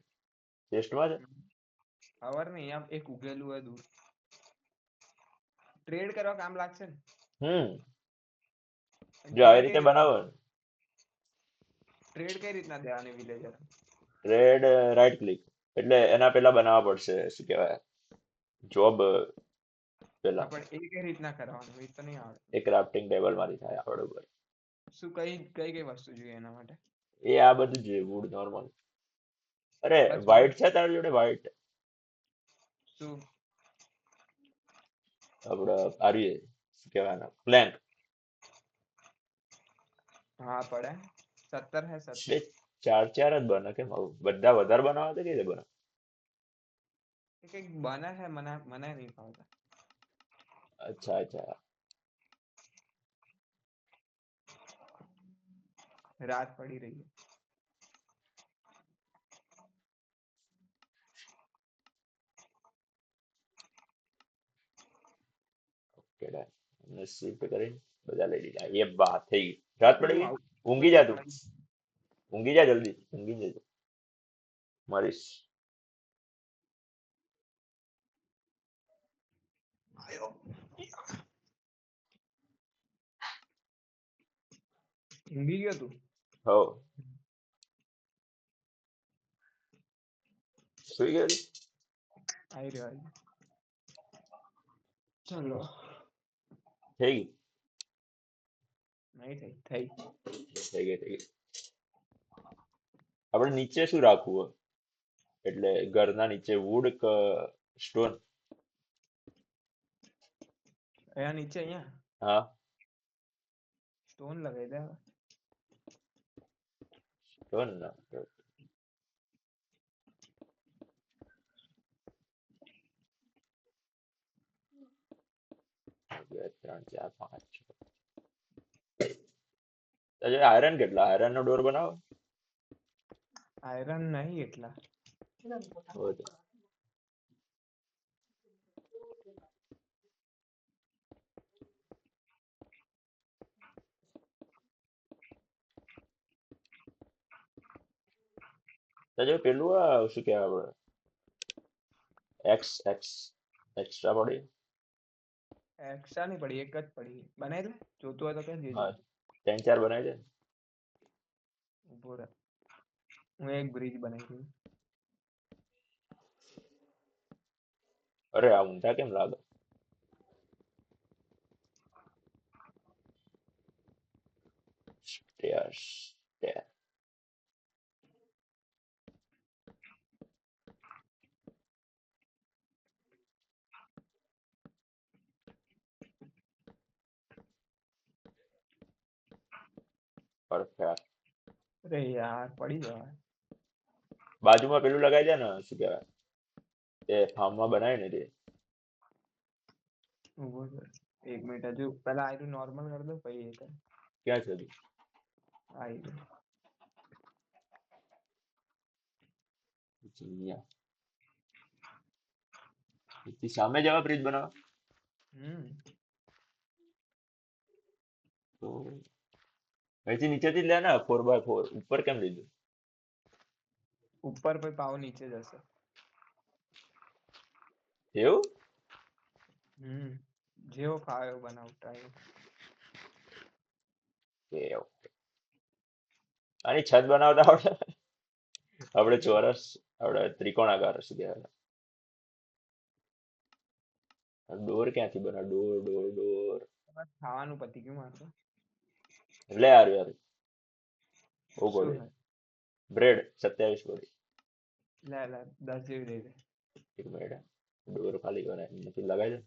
ટેસ્ટમાં છે. ખબર નહીં આમ એક ઉગેલું હોય દૂર. ટ્રેડ કરવા કામ લાગશે ને. જો આવી રીતે બનાવો. ટ્રેડ કઈ રીતના દેવાની વિલેજર? રેડ રાઈટ ક્લિક, એટલે એના પેલા બનાવવા પડશે, શું કહેવાય, જોબ પેલા. પણ એ કઈ રીતના કરવાનું એ તો નહીં આવડે. એ ક્રાફ્ટિંગ ટેબલ માંથી થાય આવડે ઉપર. શું કઈ કઈ કઈ વસ્તુ જોઈએ એના માટે? એ આ બધું જોઈએ, વુડ નોર્મલ. અરે બસ વ્હાઈટ છે તારી જોડે? વ્હાઈટ શું? આપડે આર્યે શું કહેવાય, પ્લેન્ક. હા પડે 17 હે 17. બે ચાર ચાર જ બને કેમ? આવું બધા વધારે બનાવવા તો કેવી રીતે બને? કઈક બને છે મને મને નહીં ફાવતા. અચ્છા અચ્છા. રાત પડી રહી છે. Okay done. અને શિફ્ટ કરીને બધા લઈ લીધા, એ વાત થઈ ગઈ. રાત પડી કેવું ગઈ. આવું ઊંઘી જા તું, ઊંઘી જા જલ્દી, ઊંઘી જજો. મરીશ. આયો ઊંઘી ગયો તું? હો, સુઈ ગયો તું? આવી રહ્યો ચલો. થઈ ગઈ, નહીં થઈ થઈ ગઈ, થઈ ગઈ. આપણે નીચે શું રાખવું હોય? એટલે ઘરના નીચે વુડ કે સ્ટોન? અહીંયા નીચે અહીંયા હા, સ્ટોન લગાવી દે. સ્ટોન ના. 2 3 4 5 6. આયરન કેટલા? આયરન નો ડોર બનાવો. આયરન નહીં એટલા. હોય તો જો પેલું શું કહેવાય આપણે એક્સ્ટ્રા પડી. એક્સ્ટ્રા નહીં પડી, એક જ પડી. બનાવી લે, જોતું હોય તો કહે દેજો. હા, 3 4 બનાવી દે. ઉભો રહે, હું એક બ્રિજ બનાવી દઉં. અરે આ ઊંધા કેમ લાગે? સ્ટેર્સ. પરફેક્ટ. અરે યાર પડી જવાય. બાજુમાં પેલું લગાવી દે ને, શું કહેવાય તે ફાર્મમાં બનાવી ને તે. ઉભો રહે, એક મિનિટ હજુ પેલા આયરું નોર્મલ કરી દો પછી એ કર. ક્યાં છે તું? આયરું અહીંયા. એથી સામે જવા બ્રિજ બનાવવા. તો અહીંથી નીચેથી જ લે ને, 4x4 ઉપર કેમ લીધું? ઉપર પછી પાવ નીચે જશે. એવું? જેવો ફાવે એવું બનાવતા હોય. ઓકે. આની છત બનાવતા આવડે? આપણે ચોરસ, આપણે ત્રિકોણાકાર શું કહેવાય? ડોર ક્યાંથી બનાવ? ડોર. બસ ખાવાનું પતી ગયું મારે તો. લે યાર બહુ શું ગોળી. હે? બ્રેડ 27 ગોળી. લે 10 જેવી દઈ દે. એક મિનિટ. ડોર ખાલી કરે નથી લગાવી દે.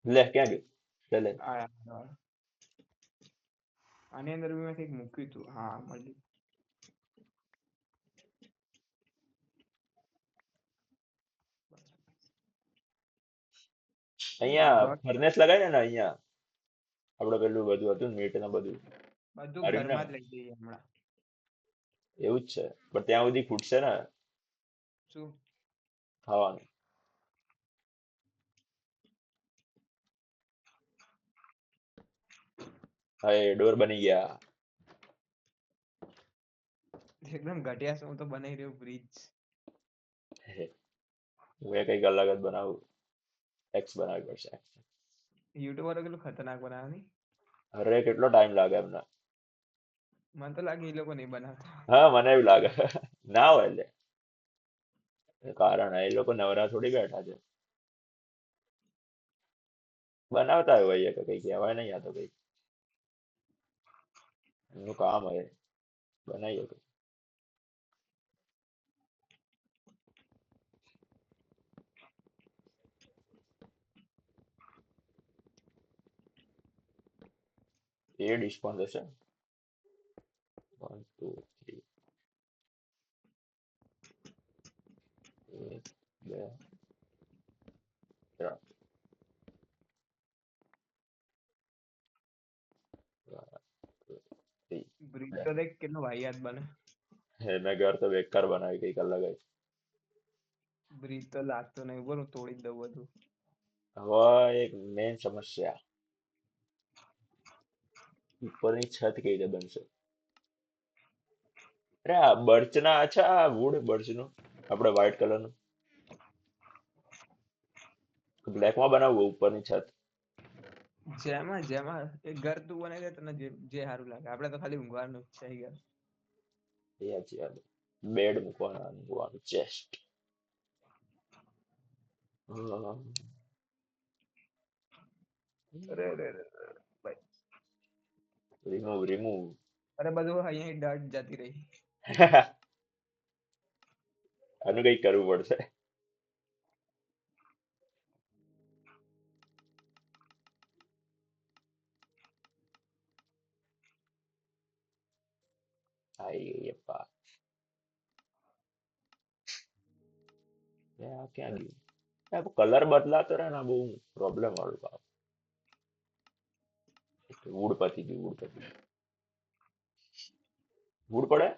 લે ક્યાં ગયું? લે. આ આની અંદર બી મેં કંઈક મૂક્યું હતું. હા મળ્યું. અહીંયા આગળ ફર્નેસ લગાવી ને અહીંયા. આપણે પેલું બધું હતું ને, મીટ ને બધું. બધું અરે ના, ઘરમાં જ લઈ જઈએ હમણાં. એવું જ છે પણ ત્યાં સુધી ખૂટશે ને શું? ખાવાનું. હા, એ ડોર બની ગયા. એકદમ ઘટિયા શું તો બનાવી રહ્યું બ્રિજ. હું કંઈક અલગ જ બનાવું. એક્સ બનાવવી પડશે. યુટ્યુબર કેટલું ખતરનાક બનાવે નહીં? અરે કેટલો ટાઈમ લાગે એમને. મને તો લાગે એ લોકો નહીં બનાવતા. હા, મને એવું લાગે. ના હોય એટલે કારણ એ લોકો નવરા થોડી બેઠા છે. બનાવતા હોય કે કઈ કહેવાય નહીં, આ તો કઈ એમનું કામ હોય. બનાવીએ તો. એ ડિસ્કાઉન્ટ હશે. 1 2 3 1 2 3 બ્રિજ તો દેખ કેટલો વાહિયાત બને. મેં ઘર તો બેકાર બનાવી કઈક અલગ જ. બ્રિજ તો લાગતો નહીં. બોલ હું તોડી જ દઉં બધું. હવે એક મેન સમસ્યા, ઉપરની છત કઈ રીતે બનશે? અરે આ બર્ચના, અચ્છા વુડ બર્ચનું આપણે વ્હાઈટ કલરનું બ્લેકમાં બનાવવું ઉપરની છત. જેમાં એક ઘર તું બનાવી દે તને જે સારું લાગે. આપણે તો ખાલી ઊંઘવાનું જ છે ઘર. એ સાચી વાત. બેડ મૂકવાનું ચેસ્ટ. અરે અરે અરે ભાઈ. રિમૂવ. અરે બધું અહીંયા ડટ જતી રહી. આનું કઈક કરવું પડશે. આઈ ગઈ અપ્પા. આ ક્યાં ગયું? કલર બદલાતો રહે ને, આ બહુ પ્રોબ્લેમ વાળું કામ. વુડ પતી ગયું, વુડ પતી ગયું. વુડ પડે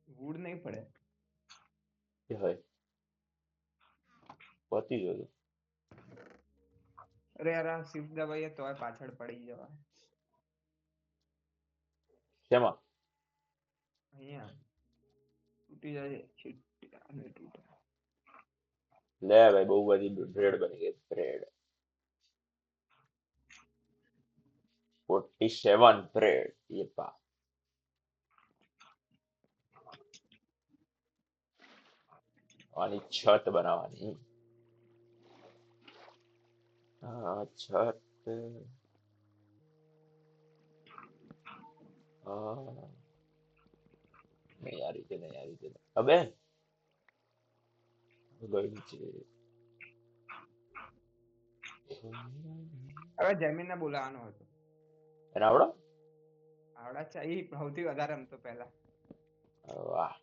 વુડ નહીં પડે. કે હોય પતી ગયું. અરે યાર આ શિફ્ટ દબાઈએ તોય પાછળ પડી જવાય. શેમાં? અહીંયા તૂટી જાય અને તૂટે. લે ભાઈ, બહુ બધી બ્રેડ બની ગઈ. Bread 47 bread. યપ્પા. આની છત બનાવવાની. હા, છત. હા, નહીં આ રીતે નહીં, આ રીતે નહીં. અબે ગયું છે. હવે જમીનને બોલાવવાનો હતો. એને આવડો? આવડા છે એ સૌથી વધારે રમતો પહેલા. વાહ.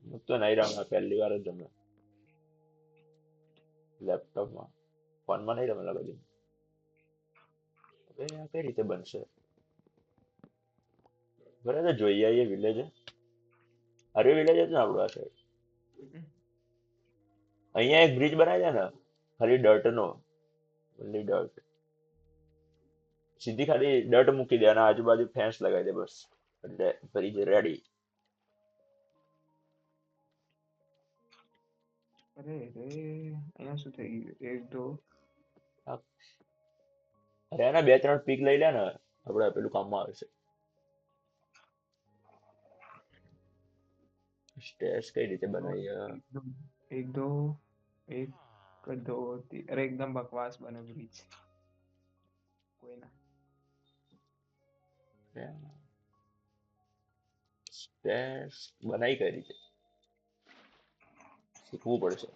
હું તો નહીં રમ્યા, પહેલી વાર જ રમ્યો લેપટોપમાં. ફોનમાં નહીં રમેલા કદી. હવે આ કઈ રીતે બનશે? બરાબર, જોઈએ આવીએ વિલેજ. અરે વિલેજ જ ને આપણું આ સાઈડ. અહીંયા એક બ્રિજ બનાવી દે ને, ખાલી ડર્ટ નો. Only dirt. સીધી ખાલી ડર્ટ મૂકી દે અને આજુબાજુ ફેન્સ લગાવી દે બસ, એટલે બ્રિજ રેડી. અરે રે અહીંયા શું થઈ ગયું? એક દો અરે એના 2-3 પીક લઈ લે ને, આપણે પેલું કામમાં આવશે. સ્ટેર્સ કઈ રીતે બનાવીએ? એક દો એક દો અરે એકદમ બકવાસ બને બ્રિજ. કોઈ ના સ્ટેર્સ બનાવી કઈ રીતે? શીખવું પડશે.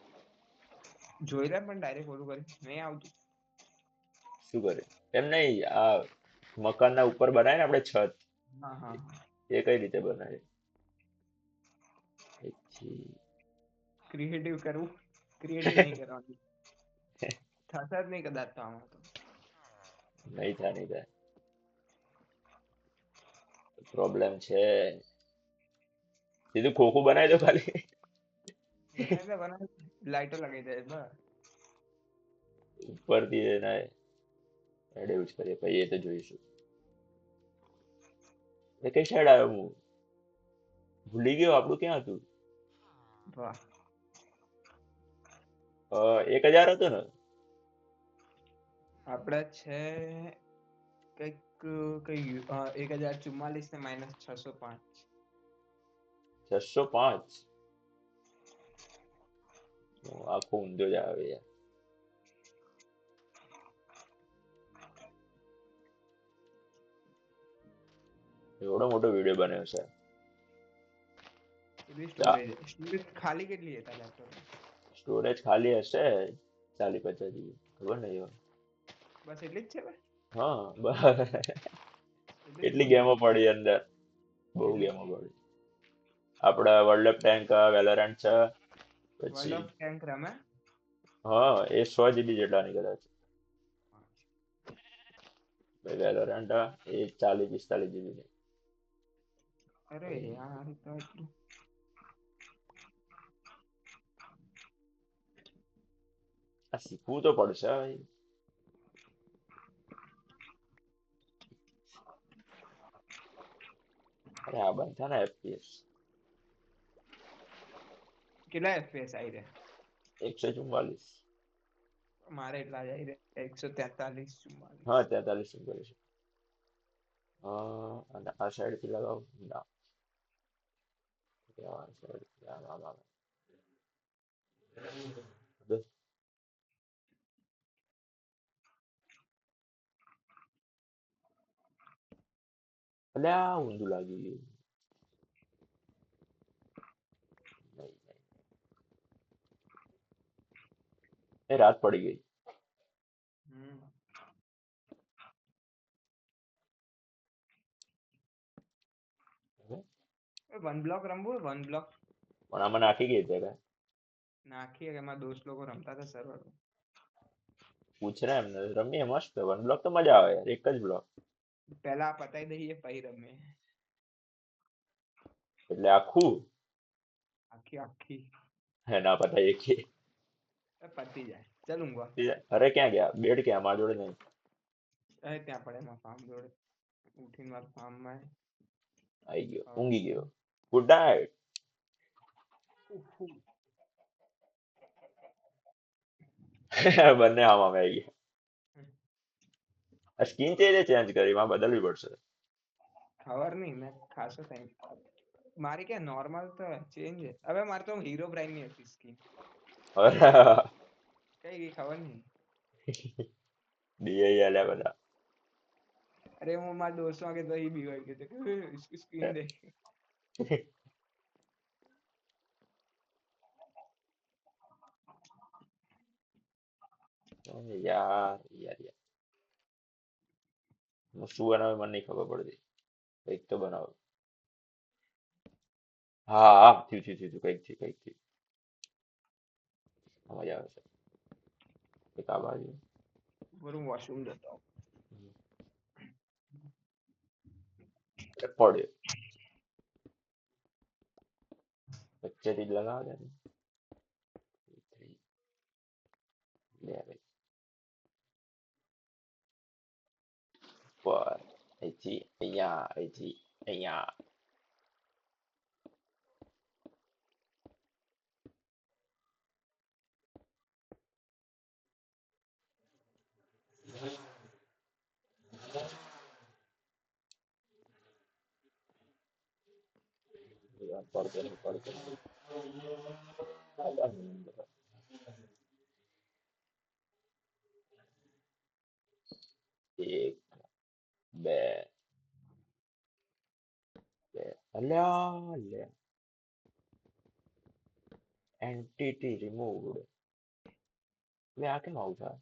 જોઈ લે પણ ડાયરેક્ટ ઓલું કરી નહીં આવતું. શું કરે? એમ નહીં, આ મકાનના ઉપર બનાવે ને આપણે છત, હા હા એ કઈ રીતે બનાવે? ક્રિએટિવ કરવું. ક્રિએટિવ નહીં કરવાનું. થશે જ નહીં કદાચ તો આમાં તો. નહીં થાય, નહીં થાય. પ્રોબ્લેમ છે. સીધું ખોખું બનાવી દો ખાલી. લાઈટો લગાવી દે બસ. ઉપરથી એના એડ એવું જ કરીએ, પછી એ તો જોઈશું. એ કઈ સાઈડ આવ્યો? હું ભૂલી ગયો, આપણું ક્યાં હતું? વાહ 1000 હતું ને? આપણે છે કઈક કઈ 1044 ને -605. 605. આખો ઊંધો જ આવે યાર. એવડો મોટો વિડીયો બન્યો છે. સ્ટોરેજ ખાલી કેટલી હતા લેપટોપ? સ્ટોરેજ ખાલી હશે 40-50 GB, ખબર નહીં હવે. બસ એટલી જ છે ભાઈ. હા બસ એટલી ગેમો પડી અંદર, બહુ ગેમો પડી. આપડા વર્લ્ડ ઓફ ટેન્ક, વેલોરન્ટ છે, વર્લ્ડ પછી ઓફ ટેન્ક રમે. હા એ 100 GB જેટલાની કદાચ. વેલોરન્ટ એ 40-45 GB ની. અરે યાર તો એટલું આ શીખવું તો પડશે ભાઈ. અરે આ બંધ થાય ને FPS. કેટલા FPS આવી રહ્યા? 144. મારે એટલા જ આવી રહ્યા 143 44. હા 43 44. અને આ સાઈડ થી લગાવ ના, આ સાઈડ અલ્યા ઊંધું લાગી ગયું. નહીં, નહીં. એ રાત પડી ગઈ. હમ. હવે વન બ્લોક રમવું વન બ્લોક પણ આમાં નાખી ગઈ છે કાંઈ. નાખીએ કે એમાં દોસ્ત લોકો રમતા હતા સર્વર. પૂછ ને એમને રમીએ મસ્ત વન બ્લોક તો મજા આવે યાર એક જ બ્લોક પેલા પતાઈ દઈએ પછી રમે. એટલે આખું આખી આખી હે ના પતાઈએ કે પતી જાય. ચાલ ઊંઘવા. અરે ક્યાં ગયા બેડ ક્યાં મારા જોડે નહીં ત્યાં પડે એમાં ફાર્મ જોડે ઉઠીને મારા ફાર્મમાં. આવી ગયો ઊંઘી ગયો ગુડ નાઇટ બંને આમાં આવી ગયા આ સ્કીન ચેન્જ કરી માં બદલવી પડશે ખબર નહીં મેં ખાસો ટાઈમ મારી ક્યાં નોર્મલ તો ચેન્જ હવે મારે તો હીરો બ્રાઇન ની હતી સ્કીન હવે કઈ ગઈ ખબર નહીં. ડીઆઈ આલ્યા બધા અરે હું મારા દોસ્તો કે તો એ બીવાઈ ગયો કે इसकी स्क्रीन देख. યાર યાર યાર શું બનાવે મને નહીં ખબર પડતી કંઈક તો બનાવો હા હા થયું થયું થયું કંઈક થયું મજા આવે છે કંઈક આ બાજુ હું વોશરૂમ જતો પડ્યો વચ્ચેથી જ લગાવે ને લે ભાઈ પર અહીંથી અહીંયા પડતો એક બે અલ્યા લે એન્ટિટી રિમૂવડ લે આ કેમ આવું થાય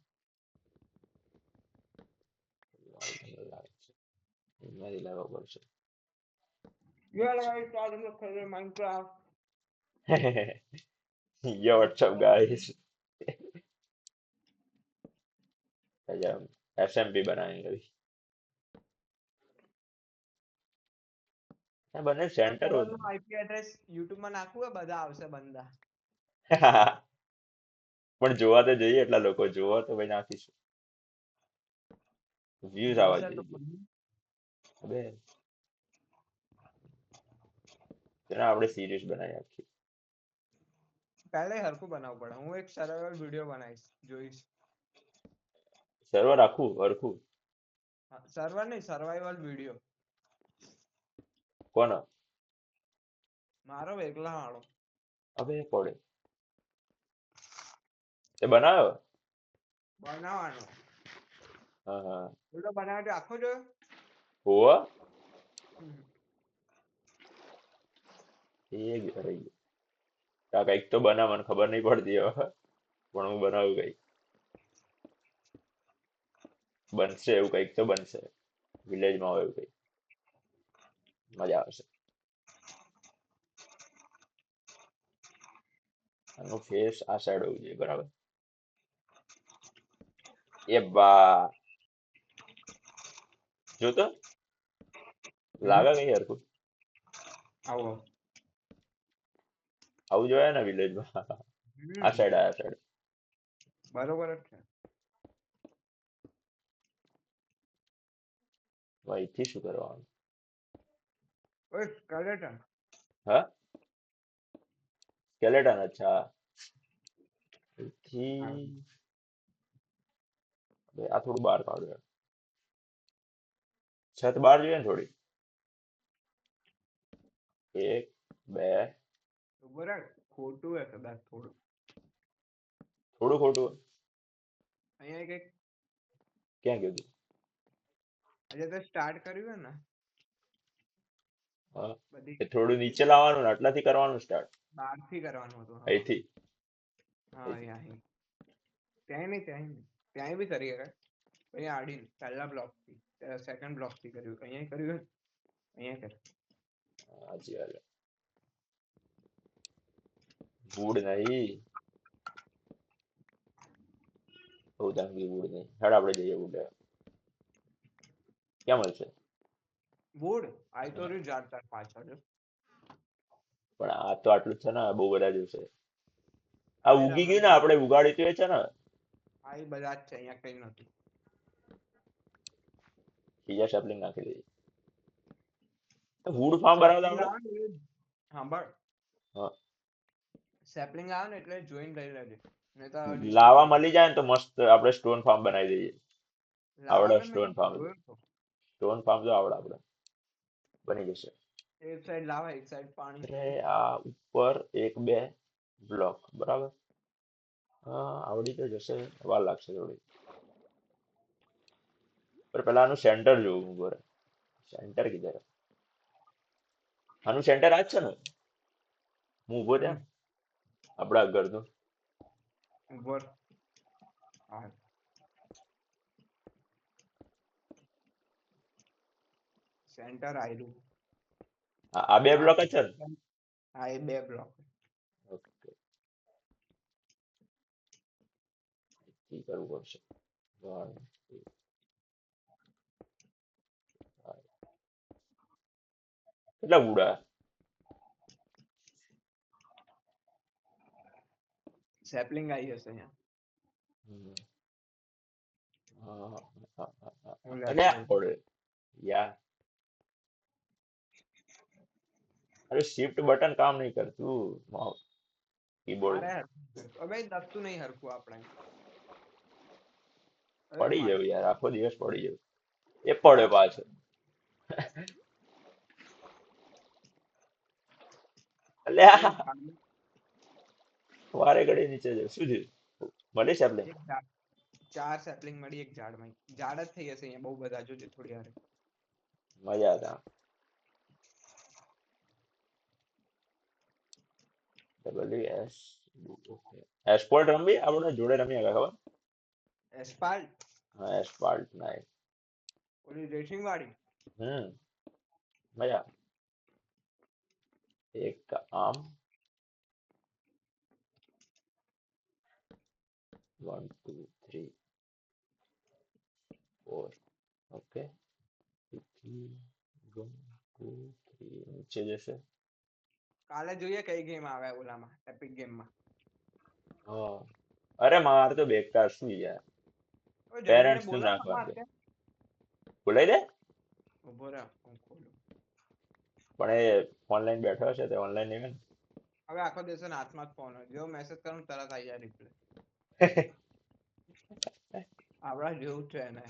એમાંથી લાવવા પડશે Yeah, guys, starting to play Minecraft. Yo, what's up, guys? SMP બનાવી અભી બને સેન્ટર સર્વરનું IP એડ્રેસ YouTube માં નાખવું હોય બધા આવશે બંદા. પણ જોવા તો જઈએ એટલા લોકો જોવા તો ભાઈ નાખીશું વ્યૂઝ આવવા જોશે તો જોઈએ હવે તેના આપણે સિરીઝ બનાવી આખી પહેલા હરખું બનાવવું પડે. હું એક સર્વાઈવલ વિડિયો બનાવીશ જોઈશ. સર્વર આખું હરખું સર્વર નહીં સર્વાઈવલ વિડિયો કોનો મારો એકલા વાળો હવે પડે તે બનાવ્યો બનાવવાનો. હા હા વિડિયો બનાવ્યો આખો જોયો હોવા એ રહી ગયો કંઈક તો બના મને ખબર નહીં પડતી હવે પણ હું બનાવું કઈક બનશે એવું કંઈક તો બનશે વિલેજમાં હોય એવું કંઈક મજા આવશે આનો ફેસ આ સાઈડ હોવું જોઈએ બરાબર એ બા જો તો લાગે કઈ હરખું આવો આવું જોઈએ ને વિલેજમાં આ સાઈડ બરોબર જ છે. અહીંથી શું કરવાનું ઓય સ્કેલેટન હા સ્કેલેટન અચ્છા અહીંથી આ થોડું બહાર કાઢો યાર છત બહાર જોઈએ ને થોડી એક બે બરાબર ખોટું હે કદાચ થોડું થોડું ખોટું અહીંયા કઈક ક્યાં કીધું આજે તો સ્ટાર્ટ કર્યું હે ને હા બધી એ થોડું નીચે લાવવાનું ને આટલાથી કરવાનું સ્ટાર્ટ બહારથી કરવાનું હતું. હા અહીંથી હા અહીં ત્યાં નહીં ત્યાં બી કરી શકાય. અહીંયા આડી પહેલા બ્લોક થી સેકન્ડ બ્લોક થી કર્યું અહીંયા કર્યું અહીંયા કર. હાજી હાલે વુડ નહીં બહુ જંગલી વુડ નહીં હેડ આપણે જઈએ વુડ ક્યાં મળશે વુડ આઈ તો રહ્યું ઝાડ તાર પાછળ જો. પણ આ તો આટલું જ છે ને બહુ બધા જોશે આ અરે ઉગી રમણ ગયું ને આપણે ઉગાડી તો એ છે ને આ ઈ બધા જ છે અહીંયા કઈ નથી. બીજા સેપલિંગ નાખી દઈએ વુડ ફાર્મ બનાવતા સેપલિંગ આપણે આવે ને એટલે સાંભળ હા સેપલિંગ આવે ને એટલે જોઈન લઈ લેજે નહીં તો હજી લાવા મળી જાય ને તો મસ્ત આપણે સ્ટોન ફાર્મ બનાવી દઈએ લાવા આવડે કે સ્ટોન નહીં ફાર્મ જોયું તો. સ્ટોન ફાર્મ તો આવડે આપણે બની જશે એક સાઈડ લાવા એક સાઈડ પાણી. એટલે આ ઉપર એક બે બ્લોક બરાબર હા આવડી તો જશે વાર લાગશે થોડી પર પેલા આનું સેન્ટર જોવું બરાબર સેન્ટર કીધર આનું સેન્ટર આ જ છે ને હું ઉભો ત્યાં આપણા ઘરનું ઉપર હા સેન્ટર આયરું. આ બે બ્લોક જ છે ને હા એ બે બ્લોક. ઓકે ઈ કરવું પડશે One, two, five. કેટલા બુડા સેપલિંગ આવી હશે અહીંયા. હું અને લેતો હોઉં. પડે યાર અરે શિફ્ટ બટન કામ નહીં કરતું કીબોર્ડ અરે હવે દસતું નહીં હરખું આપણે. અરે પડી મારે જવું યાર આખો દિવસ પડી જવું એ પડે પાછો અલ્યા વારે ઘડી નીચે જવું શું થયું મળી છે આપણે એક ઝાડ 4 સેપલિંગ મળી એક ઝાડમાં. ઝાડ જ થઈ હશે અહીંયા બહુ બધા જોજે થોડી વાર. મજા હતા WS એસ્પોર્ટ રમી આપણે જોડે રમી આગળ ખબર એસ્પાલ્ટ હા એસ્પાલ્ટ નાઈસ ઓલી રેસિંગ વાળી. મજા એક આમ 1 2 3 4 ઓકે 1 2 3 નીચે જશે કાલે જોઈએ કઈ ગેમ આવે ઓલામાં એપિક ગેમમાં. હા અરે માર તો બેકાર શું યાર ઓય જલ્દી ને પેરેન્ટ્સ નું બોલો નાખવા તમાર દે કે બોલાઈ દે ઉભો રહો હું ખોલું. પણ એ ઓનલાઈન બેઠો છે તે ઓનલાઈન નહીં ને હવે આખો દિવસ એના હાથમાં જ ફોન હોય જેવો મેસેજ કરું તરત આવી જાય રિપ્લે. આપડા જેવું જ છે એને.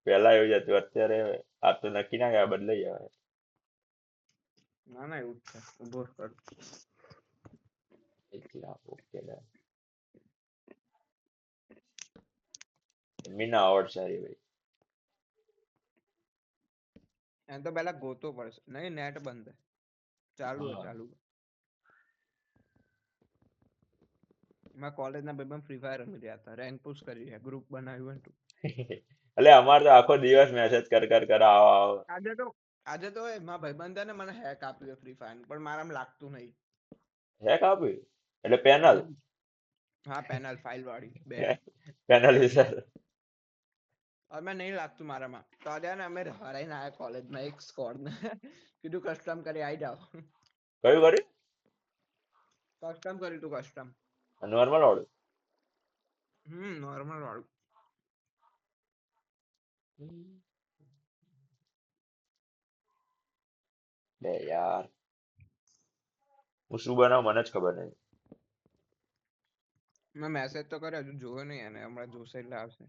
પેલા એવું જ હતું અત્યારે આ તો નક્કી ના ગયા બદલાઈ જાય ના ના એવું જ છે. ઉભો કર. ઓકે મીના આવડ સારી ભાઈ એને તો પેલા ગોતો પડશે નહીં નેટ બંધ છે. ચાલુ હે હા ચાલુ. મેં કોલેજના ભાઈબંધ ફ્રી ફાયર રમી રહ્યા હતા રેન્ક પુશ કરી રહ્યા ગ્રુપ બનાવ્યું હતું. એટલે અમાર તો આખો દિવસ મેસેજ કર આવો આવો આજે તો એમાં ભાઈબંધ છે ને મને હેક આપ્યું ફ્રી ફાયર પણ મારામાં લાગતું નહીં. હેક આપ્યું એટલે પેનલ હા પેનલ ફાઇલ વાળી બે. પેનલ યુઝર હવે નહીં લાગતું મારામાં તો આજે ને અમે હરાઈને આયા કોલેજમાં એક સ્કોડ ને કીધું કસ્ટમ કરી આવી જાઓ. કયું કર્યું કસ્ટમ કર્યું તું કસ્ટમ. નોર્મલ વાળું નોર્મલ વાળું. બે યાર હું શું બનાવું મને જ ખબર નહીં મેં મેસેજ તો કર્યો હજુ જોયો નહીં એને હમણાં જોશે એટલે આવશે.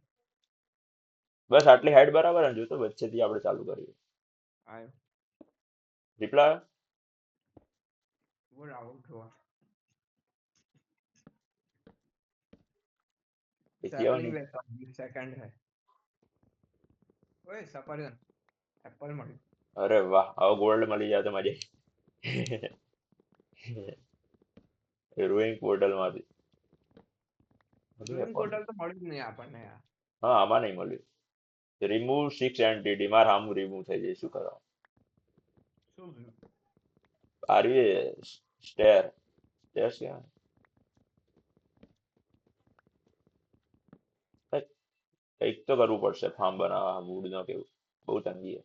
બસ આટલી હાઈટ બરાબર ને જોતો વચ્ચેથી આપણે ચાલુ કરીએ આયો રિપ્લાય બોલ આવું જોવા. સેપલિંગ લેતા 20 સેકન્ડ હે. ઓય સફરજન એપલ મળ્યું. અરે વાહ, હવે ગોલ્ડ મળી જાય તો મજા રૂઇંગ પોર્ટલ માંથી મળી જાય રૂઇન કોણ? પોર્ટલ તો મળ્યું જ નહીં આપણને યાર. હા, આમાં નહીં મળ્યું. રિમૂવ 6 એન્ટિટી, મારે આમ રિમૂવ થઈ જાય, શું કરવા? શું થયું? આરવી સ્ટેર સ્ટેર ક્યાં? કંઈક કંઈક તો કરવું પડશે ફાર્મ બનાવવા વુડ નો કેવું, બહુ તંગી છે.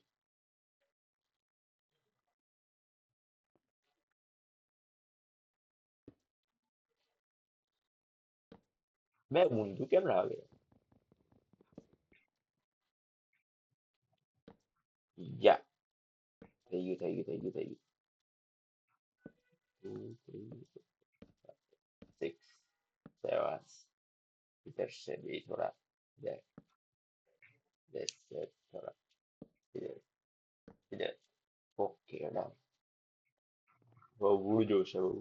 બે ઊંધું કેમ લાગે? યા થઈ ગયું 2 3 6 7 इधर से भी थोड़ा इधर इधर से थोड़ा इधर इधर ओके डन. બહુ વુડ જોશે, બહુ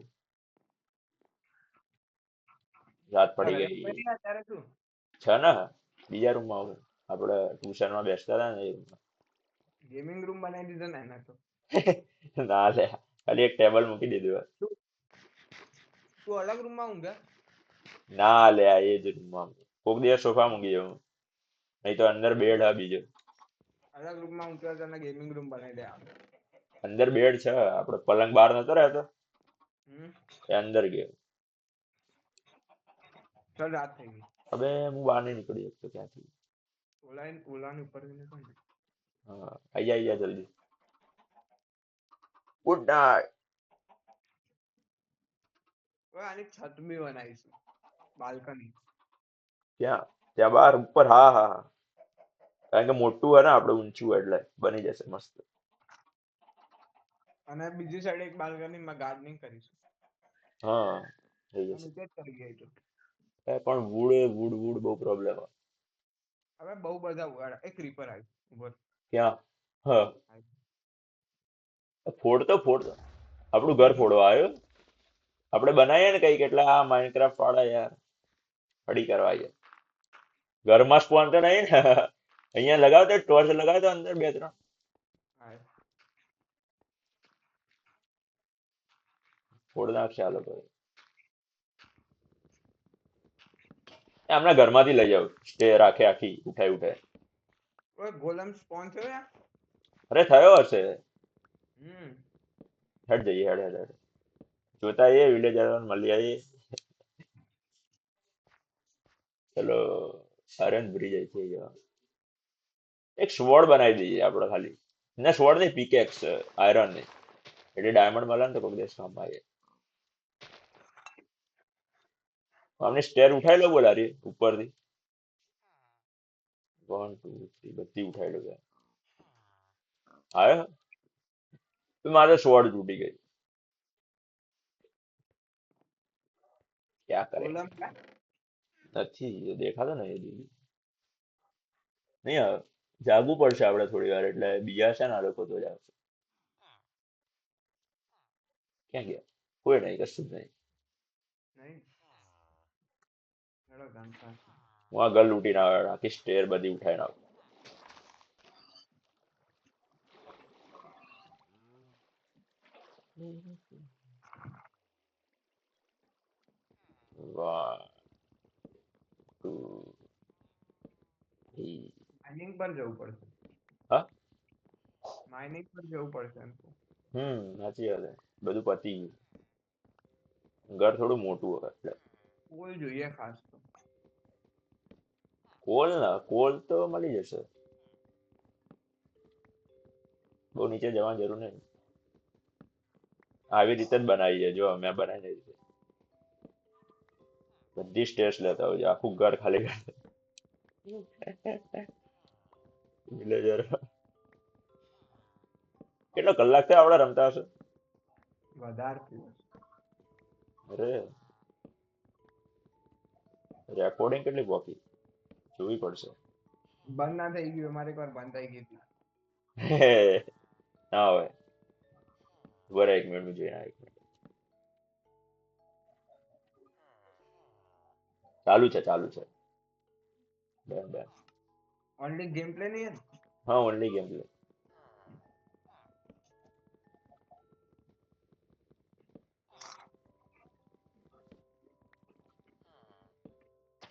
રાત પડી રનિંગ ગઈ કરી અત્યારે તું? છે ને. બીજા રૂમમાં હું, આપણે ટ્યુશનમાં બેસતા હતા ને એ room ગેમિંગ રૂમ બનાવી દીધો ને એને તો. માં. ના લે, ખાલી એક ટેબલ મૂકી દીધું. તું તું અલગ રૂમમાં ઊંઘે? ના લે, આ એ જ રૂમમાં કોક દિવસ સોફા મૂકી દઉં, નહીં તો અંદર બેડ હા બીજો. અલગ રૂમમાં ઊંઘતો હોય તો એને ગેમિંગ રૂમ બનાવી દે આમ. અંદર બેડ છે, આપણે પલંગ બહાર નતો રહેતો, હમ. એ અંદર ગયો. ચાલ રાત થઈ ગઈ. હવે હું બહાર નહીં નીકળી શકતો ત્યાંથી. ઓલાની ઉપર જઈને કોણ? હા, આઈ જા જલ્દી. Good night. ઓય આની છત બી બનાવીશું, બાલ્કની. ક્યાં? ત્યાં બહાર ઉપર? હા હા હા, કારણ કે મોટું હોય ને આપણે ઊંચું હોય એટલે બની જશે મસ્ત. અને બીજી સાઈડ એક બાલ્કનીમાં ગાર્ડનિંગ કરીશું. હા, થઈ અને જશે. નીચે જ કરી ગઈ તો. પણ વુડ વુડ વુડ બહુ પ્રોબ્લેમ હોય. હવે બહુ બધા ઉગાડા. એક ક્રીપર આવ્યું ઉપર. ક્યાં? હા, ફોડતો આપણું ઘર ફોડવા આવ્યો. આપણે બનાવીએ ને કઈક એટલે આ માઇનક્રાફ્ટ વાળા યાર ફડી કરવા આવ્યા. ઘરમાં સ્પોન તો નહીં ને? અહીંયા લગાવતો ટોર્ચ લગાવતો અંદર 2 3 ફોડ નાખશે આ લોકો. આમના ઘરમાંથી લઈ જાવ, સ્ટે રાખે આખી ઉઠાય. ઓય ગોલમ સ્પોન થયો યાર. અરે થયો હશે. હમ. હેડ જઈએ, હેડ જોતા આવીએ, વિલેજ મળી આવીએ. ચલો, આયરન ભરી જાય છે યાર. એક સ્વોર્ડ બનાવી દઈએ આપણે ખાલી. ના સ્વોર્ડ નહીં, પિકેક્સ આયરન નહીં, એટલે ડાયમંડ મળે ને તો કોઈ દિવસ કામ આવે. અમને સ્ટેર ઉઠાઈ લો બોલારી ઉપરથી. 1 2 3 બધી ઉઠાઈ લો યાર. આવ્યો તો મારે સ્વોર્ડ તૂટી ગઈ. ક્યાં કરે? ગોલમ ક્યાં? નથી દેખાતો ને એ દીદી. નહીં આવે. જાગવું પડશે આપણે થોડી વાર, એટલે બીજા છે ને આ લોકો તો જાગશે. ક્યાં ગયા? કોઈ નહીં, કશું જ નહીં. નહીં. હેડો ગામ પાસે. હું આ ઘર લૂંટીને આવે, આખી સ્ટેર બધી ઉઠાઈને આવું. વાહ, 2 3. માઇનિંગ પર જવું પડશે. હા. માઇનિંગ પર જવું પડશે એમ કહું. સાચી વાત છે. બધું પતી ગયું. ઘર થોડું મોટું હોય એટલે. કોલ જોઈએ ખાસ તો. કોલ તો મળી જશે, બહુ નીચે જવાની જરૂર નહીં. આવી રીતે જ બનાવી છે, જો મેં બનાવીને રીતે બધી સ્ટેર્સ લેતા હોય છે, આખું ઘર ખાલી વિલેજર. કેટલો કલાક થયો આપણે રમતા હશે? વધારે થયું. અરે, રેકોર્ડિંગ કેટલી બાકી જોવી પડશે. બંધ ના થઈ ગયું, અમારે એકવાર બંધ થઈ ગઈ હતી. ના હોય, બરે 1 મિનિટ નું જોઈને આવી. ચાલુ છે. ડન. ઓનલી ગેમ પ્લે નહીં હે ને? હા, ઓનલી ગેમ પ્લે.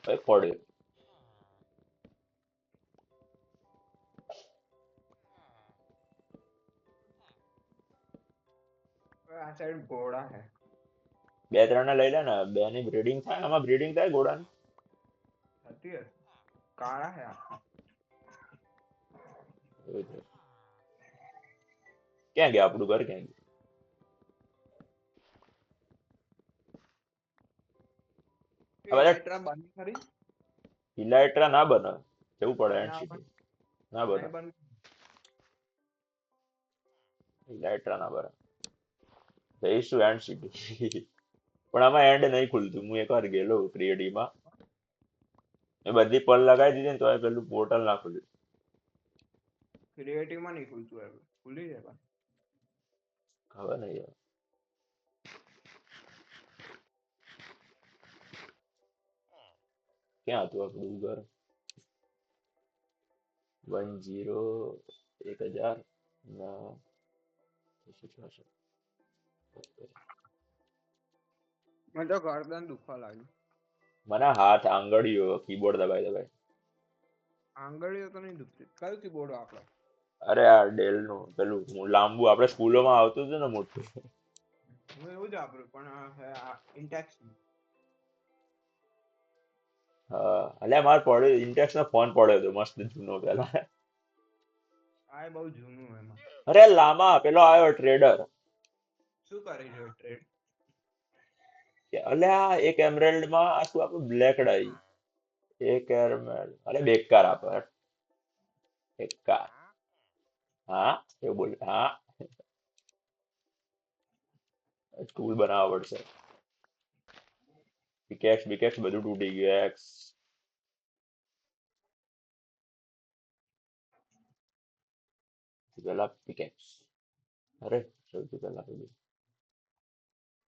હવે પડ્યો. આ સાઈડ ઘોડા હે. બે ત્રણ ને લઈ લે ને, બે ની બ્રીડિંગ થાય, આમાં બ્રીડિંગ થાય ઘોડાની. થતી હશે. કાળા હે આખા. એવું છે. ક્યાં ગયા આપણું ઘર ક્યાં ગયું? એ આ બધા લાઈટ્રા બંધ કરી. ઇલાઇટ્રા ના બને, જવું પડે એન્ડ ના સિટી. બંધ. ના બને નહીં બંધ. ઇલાઇટ્રા ના બને. જઈશું એન્ડ સિટી. પણ આમાં એન્ડ નહીં ખુલતું. હું એકવાર ગયેલો ક્રિએટીમાં, મેં બધી પલ લગાવી દીધી ને તો પેલું પોર્ટલ ના ખુલ્યું. ક્રિએટિવ માં નહીં ખુલતું હવે. ખુલી જાય પણ. ખબર નહીં યાર. ક્યાં હતું આપણું ઘર? 10, 1000 ના 266. મને તો ગરદન દુખવા લાગ્યું. મને હાથ આંગળીઓ કીબોર્ડ દબાઈ દબાઈ. આંગળીઓ તો નહીં દુખતી. કયું કીબોર્ડ આપણો? અરે આ ડેલ નું પેલું લાંબુ આપણે સ્કૂલોમાં આવતું હતું ને મોટું. હું એવું જ વાપરું પણ ઇન્ટેક્સ. હા, અલ્યા મારે પડ્યો ઇન્ટેક્સ નો ફોન પડ્યો હતો મસ્ત જૂનો પેલા. આ બહુ જૂનું એમાં. અરે લામા પેલો આવ્યો ટ્રેડર. શું કરી રહ્યો ટ્રેડ? અલ્યા એક એમરેલ્ડ માં આખું આપણું બ્લેક ડાઈ, એક એમરેલ્ડ અરે બેકાર આપે બેકાર. હા એવું બોલ. હા ટૂલ બનાવવા પડશે. પિકેક્સ બિકેક્સ બધું તૂટી ગયું એક્સ. પેલા પિકેક્સ. અરે સૌથી પહેલા પેલું.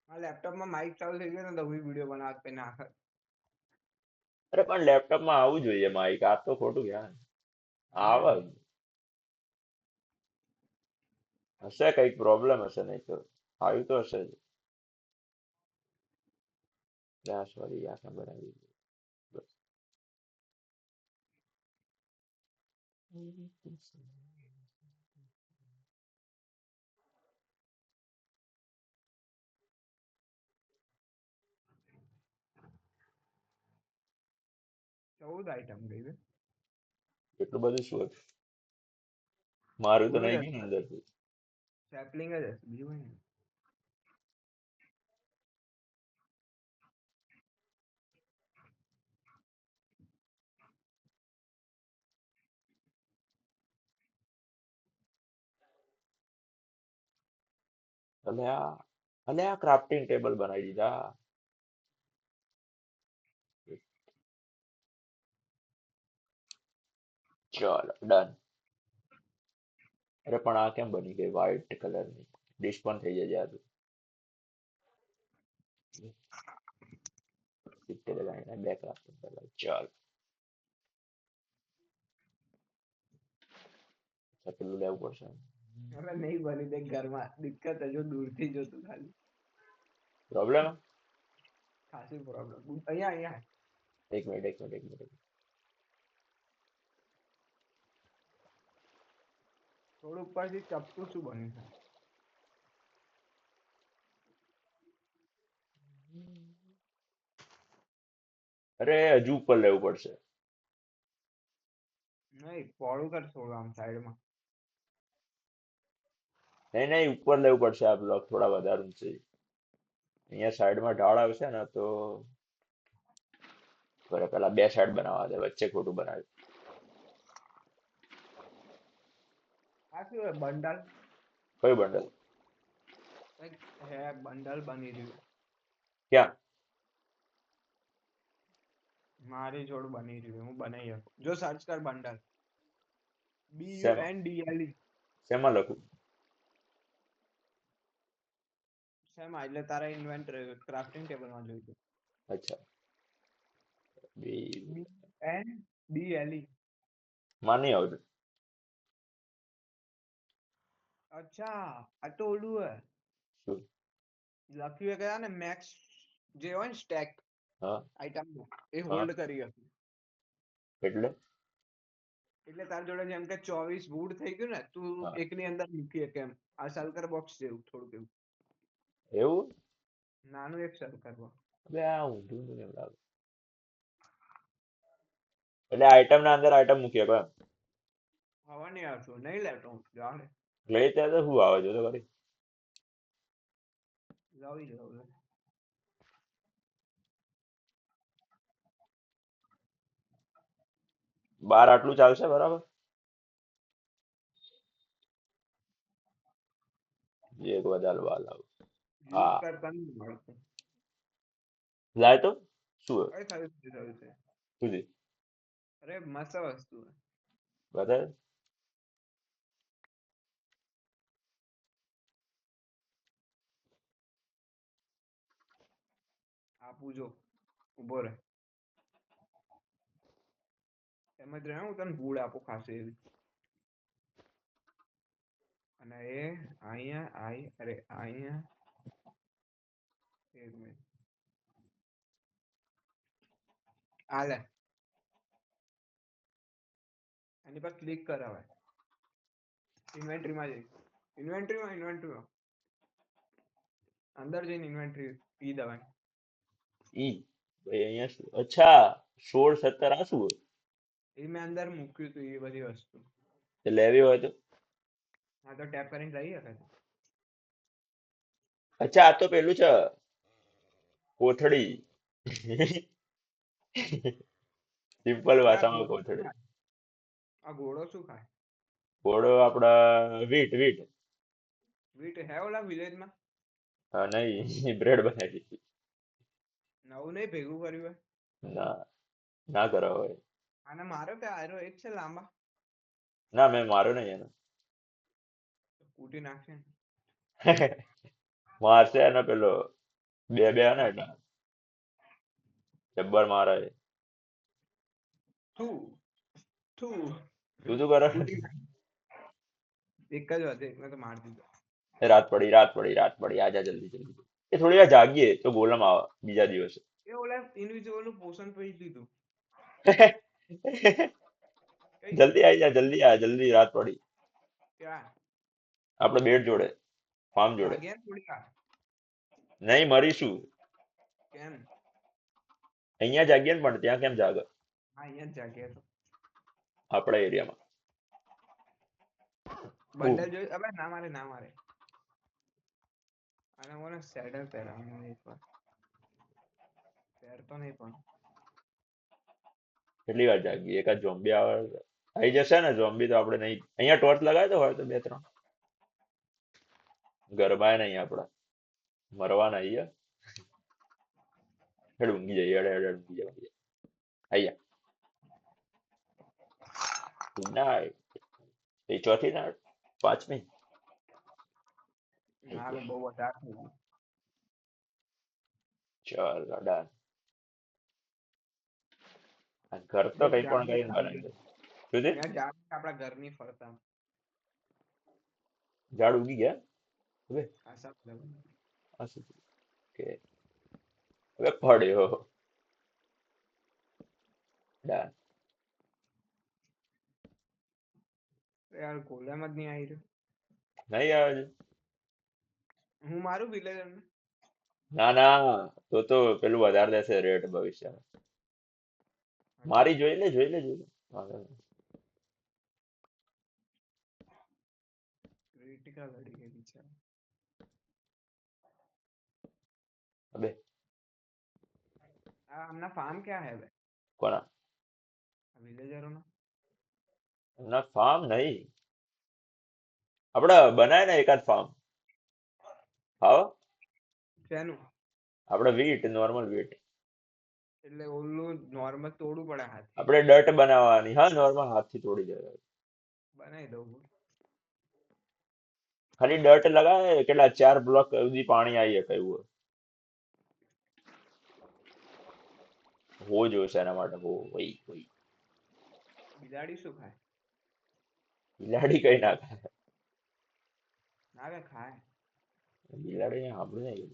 આ લેપટોપમાં માઇક ચાલુ થઈ ગયો ને તો હું વિડીયો બનાવત પે નાખ. અરે પણ લેપટોપમાં આવવું જોઈએ માઈક, આ તો ખોટું યાર. આવે હશે કઈક પ્રોબ્લેમ હશે, નહીં તો આવ્યું તો હશે જ. સોરી આ કેમ બનાવી દીધું? ચૌદ આઈટમ ગઈ છે. એટલું બધું શું હતું? મારું તો થોડું જ નહીં ગયું ને અંદરથી. સેપલિંગ જ હશે બીજું કઈ નહીં. અલ્યા ક્રાફ્ટિંગ ટેબલ બનાવી દીધા. ચલો ડન. અરે પણ આ કેમ બની ગઈ વ્હાઈટ કલરની? ડિશ પણ થઈ જાય યાર. સિત્તેર લગાવીને બે ક્રાફ્ટિંગ ટેબલ ચાલ. પેલું લેવું પડશે. હવે નહીં બની તે ઘરમાં દિક્કત હજુ દૂરથી જોતું ખાલી. પ્રોબ્લેમ? ખાસી પ્રોબ્લેમ. અહીંયા અહીંયા એક મિનિટ એક મિનિટ એક મિનિટ. થોડું ઉપરથી ચપટું શું બન્યું છે? અરે હજુ ઉપર લેવું પડશે. નહીં પોળું કર થોડું આમ સાઈડમાં. નહીં નહીં ઉપર લેવું પડશે આ બ્લોક થોડા વધારે ઊંચી. અહીંયા સાઈડમાં ઢાળ આવશે ને તો બરાબર. પેલા બે સાઈડ બનાવવા દે, વચ્ચે ખોટું બનાવ્યું. આ શું હે બંડલ? કયું બંડલ? કંઈક હે બંડલ બની રહ્યું. ક્યાં? મારી જોડ બની રહ્યું હું બનાવી શકું. જો સર્ચ કર બંડલ. શેમાં BUNDLE. શેમાં લખું? શેમાં એટલે તારા ઇન્વેન્ટરી ક્રાફ્ટિંગ ટેબલમાં જોઈતું. અચ્છા બી BUNDLE. માં નહીં આવતું. અચ્છા આ તો ઓલું હે શું? લખ્યું હે કે ને મેક્સ જે હોય ને સ્ટેક હા આઈટમ એ હા હોલ્ડ કરી હતી. એટલે એટલે તાર જોડે જેમ કે 24 વુડ થઈ ગયું ને, તું હા એકની અંદર મૂકી કે એમ. આ સલકર બોક્સ જેવું થોડુંક એવું એવું નાનું એક સલકર બોક્સ. બે આ ઊંધું ઊંધું એમ લાગે. એટલે આઈટમ ના અંદર આઈટમ મૂકીએ એમ. હવા નહીં આવતું, નહીં લેતો હું જાણે લઈ ત્યાં તો શું આવે છે તો કરી. લાવી જાવ લે. બાર આટલું ચાલશે બરાબર. એક વધારે બાર લાવું. યુઝ હા કરતા નહીં મળતું. લાય તો શું કઈ થયું છે થયું છે. સુધી અરે મસ્ત વસ્તુ છે. બતાવે. આપું જો ઉભો રહે. એમ જ રહે, હું તને ભૂડ આપું ખાસી એવી. અને એ અહીંયા આઈ, અરે અહીંયા એક મિનિટ આ લે. એની પર ક્લિક કરાવે. ઇન્વેન્ટરીમાં જઈ. ઇન્વેન્ટરીમાં અંદર જઈને ઇન્વેન્ટરી ઈ દબાય. ઈ ભાઈ અહીંયા શું અચ્છા 16 17 આ શું હોય એ મેં અંદર મૂક્યું હતું એ બધી વસ્તુ. તે લેવી હોય તો. હા તો ટેપ કરીને લઈ શકે છે. અચ્છા આ તો પેલું છે કોથળી. સિમ્પલ એટલે આ ભાષામાં ઘોડો શું કોથળી. ખાય? આ ઘોડો શું ખાય? ઘોડો આપડા વીટ વીટ. વીટ હે ઓલા વિલેજમાં? હા નહીં બ્રેડ બનાવી. નવું નહીં ભેગું કર્યું હોય? ના ના કરાવ હોય. આને મારો કે આયરો એક છે લાંબા? ના મેં માર્યો નહીં એને. કૂટી નાખશે ને. મારશે એને પેલો બે બે હે ને એટલે જબ્બર મારે છે. થુ થુ તું શું કરે. કૂટી નાખ. એક જ હતો એકને તો માર દીધો. રાત પડી રાત પડી રાત પડી આજા જલ્દી જલ્દી. એ થોડી વાર જાગીએ તો ગોલમ આવે બીજા દિવસે. એ ઓલા ઇનવિઝિબલ નું પોષણ પી લીધું. કઈ ગયો? જલ્દી આવી જા જલ્દી આ જલ્દી રાત પડી. ક્યાં? આપણે બેટ જોડે ફાર્મ જોડે. જાગ્યા ને થોડી વાર. નહીં મરીશું. કેમ? અહીંયા જાગીએ ને પણ ત્યાં કેમ જાગે હા અહીંયા જ જાગ્યા તો. આપણા એરિયામાં. બંડલ જોઈ અબે ના મારે ના મારે. અને મને સેડલ પહેરાવવાનું એકવાર. પહેરતો નહીં પણ. કેટલી વાર જાગીએ એકાદ ઝોમ્બી આવે આવી જશે ને ઝોમ્બી તો આપણે નહીં અહીંયા ટોર્ચ લગાવી દો હોય તો બે ત્રણ ગરબાય નહીં આપડા મરવાના અહીંયા. હેડ ઊંઘી જઈએ હેડ હેડ ઊંઘી જઈએ આયા ગુડ નાઇટ. એ ચોથી ના પાંચમી ના હવે બહુ વધારે થઈ ગયું. ચાલ ડન. ઘર તો દેખ કઈ પણ જાગે કરીને બનાવી દે સુધી ત્યાં જાગે આપણા ઘરની ફરતા ઝાડ ઉગી ગયા હવે ખાસા બધા. આ શું થયું? કે હવે પડ્યો ડન. યાર ગોલેમ જ નહીં આવી રહ્યો. નહીં આવે છે. હું મારું વિલેજર ને. ના ના તો પેલું વધારે દેશે રેટ ભવિષ્યમાં. અચ્છા મારી જોઈ લે જોઈ લે જોઈ લે વાંધો નહીં. ક્રિટિકલ લડી ગઈ બિચારા. અબે આ હમણાં ફાર્મ ક્યાં હે બે કોના વિલેજરો નો? ના ફાર્મ નહીં આપડે બનાય ને એકાદ ફાર્મ હા શેનું? આપણે વીટ નોર્મલ વીટ એટલે ઓલું નોર્મલ તોડવું પડે હાથથી. આપણે ડટ બનાવવાની હા નોર્મલ હાથથી તોડી દેવાય. બનાવી દઉં હું. ખાલી ડટ લગાવે કેટલા 4 બ્લોક સુધી પાણી આવી શકે એવું હો જોઈશે એના માટે હો વઈ વઈ. બિલાડી શું ખાય? બિલાડી કઈ ના ખાય. ના કે ખાય. બિલાડી સાંભળ્યું નહીં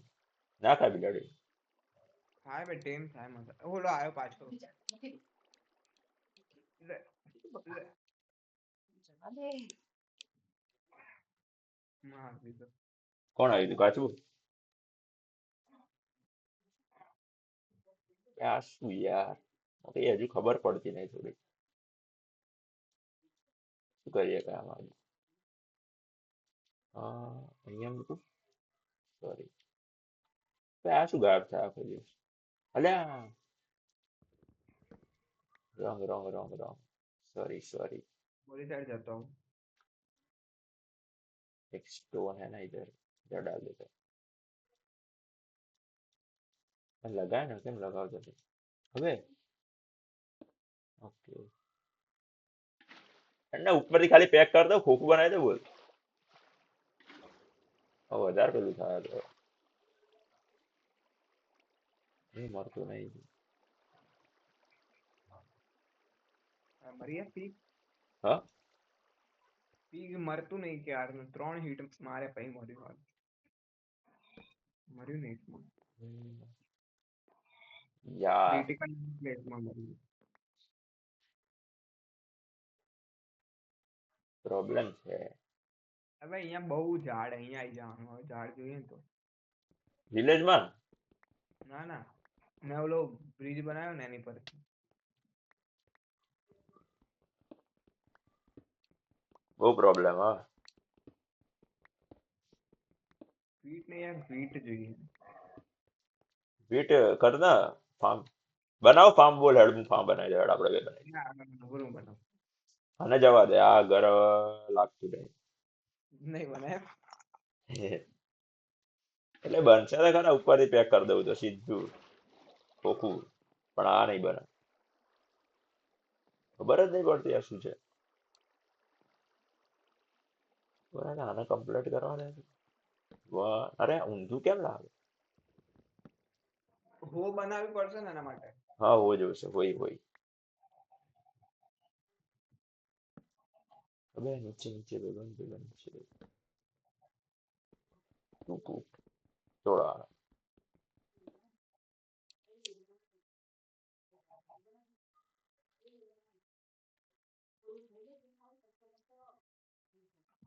ના ખાય બિલાડી. થાય ભાઈ ટેમ થાય મતલબ ઓલો આવ્યો પાછો લે, લે. માર દીધો કોણ આવ્યું હતું કાચું? આ શું યાર, મને હજુ ખબર પડતી નહીં થોડી. શું કરીએ કામ? હા, અહીંયા મૂકું. સોરી. આ શું ગાયબ થાય આખો દિવસ? અલ્યા, wrong wrong wrong wrong. Sorry sorry. બોલી સાઈડ જતો હું एक स्टोन है ना इधर, इधर डाल देते हैं। लगाया ना, કેમ લગાવતો છે હવે? ઓકે, અને ઉપરથી ખાલી પેક કરી દો, ખોખું બનાવી દો, બોલ. હવે વધારે પેલું થાય તો એ મળતું નહીં. મરી પીક હા, પીક મરતું નહીં કે યાર 3 હિટ મારે પછી મર્યું મર્યું નહીં યાર ક્રિટિકલ પ્લેસમાં મર્યું પ્રોબ્લેમ છે. હવે અહીંયા બહુ ઝાડ અહીંયા આવી જવાનું હવે ઝાડ જોઈએ ને તો વિલેજમાં ના ના મેં ઓલો બ્રિજ બનાવ્યો ને એની પર બહુ પ્રોબ્લેમ. હા, વીટ ને યાર વીટ જોઈએ વીટ કરના ફાર્મ બનાવો, ફાર્મ બોલ હેડ, હું ફાર્મ બનાવી દે હેડ, આપણે બે બનાવી. ના નવરું બનાવ આને જવા દે, આ ઘર લાગતું નહીં. નહીં બનાય એટલે બનશે તો ખરા, ઉપરથી પેક કરી દઉં તો સીધું ખોખું, પણ આ નહીં બને. ખબર જ નહીં પડતી આ શું છે. બરાબર, આને કમ્પ્લીટ કરવા દે. અરે ઊંધું કેમ લાગે? હો બનાવવી પડશે ને એના માટે હા, હો જોશે, હોય હોય. હવે નીચે નીચે બેગન બેગન છે. ટૂંકું થોડા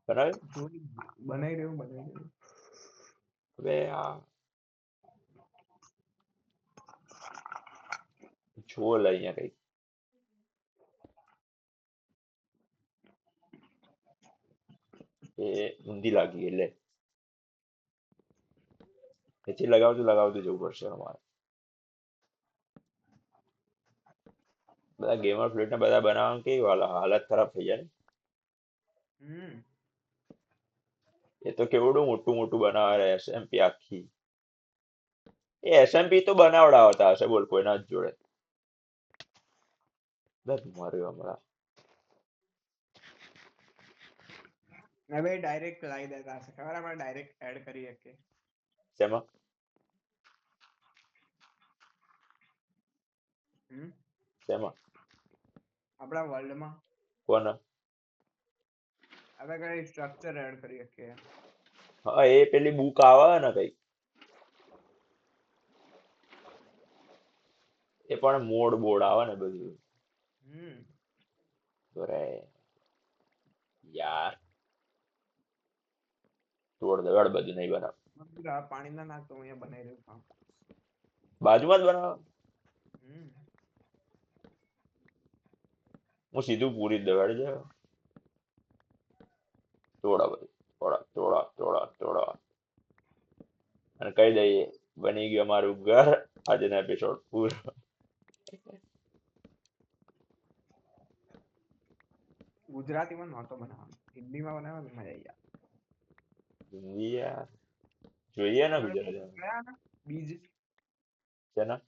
બનાવ્યું. બનાવી રહ્યું હવે આ છોલ અહીંયા કઈ એ ઊંધી લાગી, એટલે પછી લગાવતું લગાવતું જવું પડશે અમારે. બધા ગેમર ફ્લેટ ને બધા બનાવવાનું કેવી હાલત ખરાબ થઈ જાય ને. એ તો કેવડું મોટું મોટું બનાવે એસએમપી આખી. એ એસએમપી તો બનાવડાવતા હશે, બોલ કોઈના જ જોડે. બસ માર્યો હમણાં. હવે ડાયરેક્ટ લાવી દેતા હશે ખબર આપણે ડાયરેક્ટ એડ કરી શકીએ શેમાં? શેમાં? આપણા વર્લ્ડમાં કોને? હવે કઈ સ્ટ્રક્ચર એડ કરી શકીએ હા, એ પેલી બુક આવે ને કઈ, એ પણ મોડ બોર્ડ આવે ને બધું. અરે યાર, તોડ દે બધું, નહીં બનાવ. પાણી ના નાખતો હું અહીંયા બનાવી રહ્યું કામ બાજુમાં જ બનાવ. હું સીધું પૂરી જ દવાડી જાય. તોડા બધું, તોડા તોડા તોડા તોડા, અને કહી દઈએ બની ગયું અમારું ઘર. આજનો એપિસોડ પૂરો. ગુજરાતીમાં નહોતો બનાવવાનો હિન્દીમાં બનાવ્યો તો મજા આવી હિન્દી યાર જોઈએ ને ગુજરાતી. જાય બીજ શેના?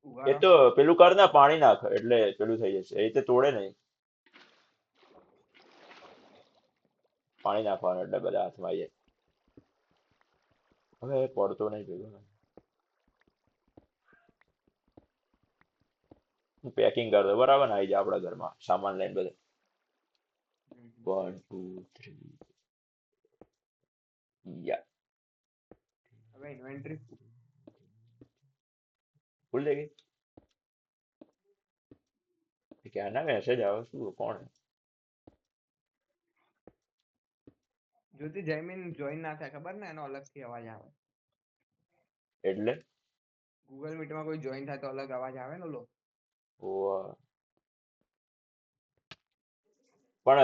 એ ઉગાડો તો પેલું કર ને, પાણી નાખ એટલે પેલું થઈ જશે. એ તો તોડે નહીં, પાણી નાખવાનું એટલે બધા હાથમાં આવી જાય. હવે પડતો નહીં ભેગો. હું પેકિંગ કરી દઉં બરાબર ને, આવી જાય આપણા ઘરમાં સામાન લઈને બધે. 1 2 3 યા. હવે ઇન્વેન્ટરી ભૂલ થઈ ગઈ ક્યાંના મેસેજ આવે શું કોણ જ્યોતિ જયમીન જોઈન ના થાય ખબર ને એનો અલગથી અવાજ આવે. એટલે ગૂગલ મીટમાં કોઈ જોઈન થાય તો અલગ અવાજ આવે ને ઓલો. ઓવા. પણ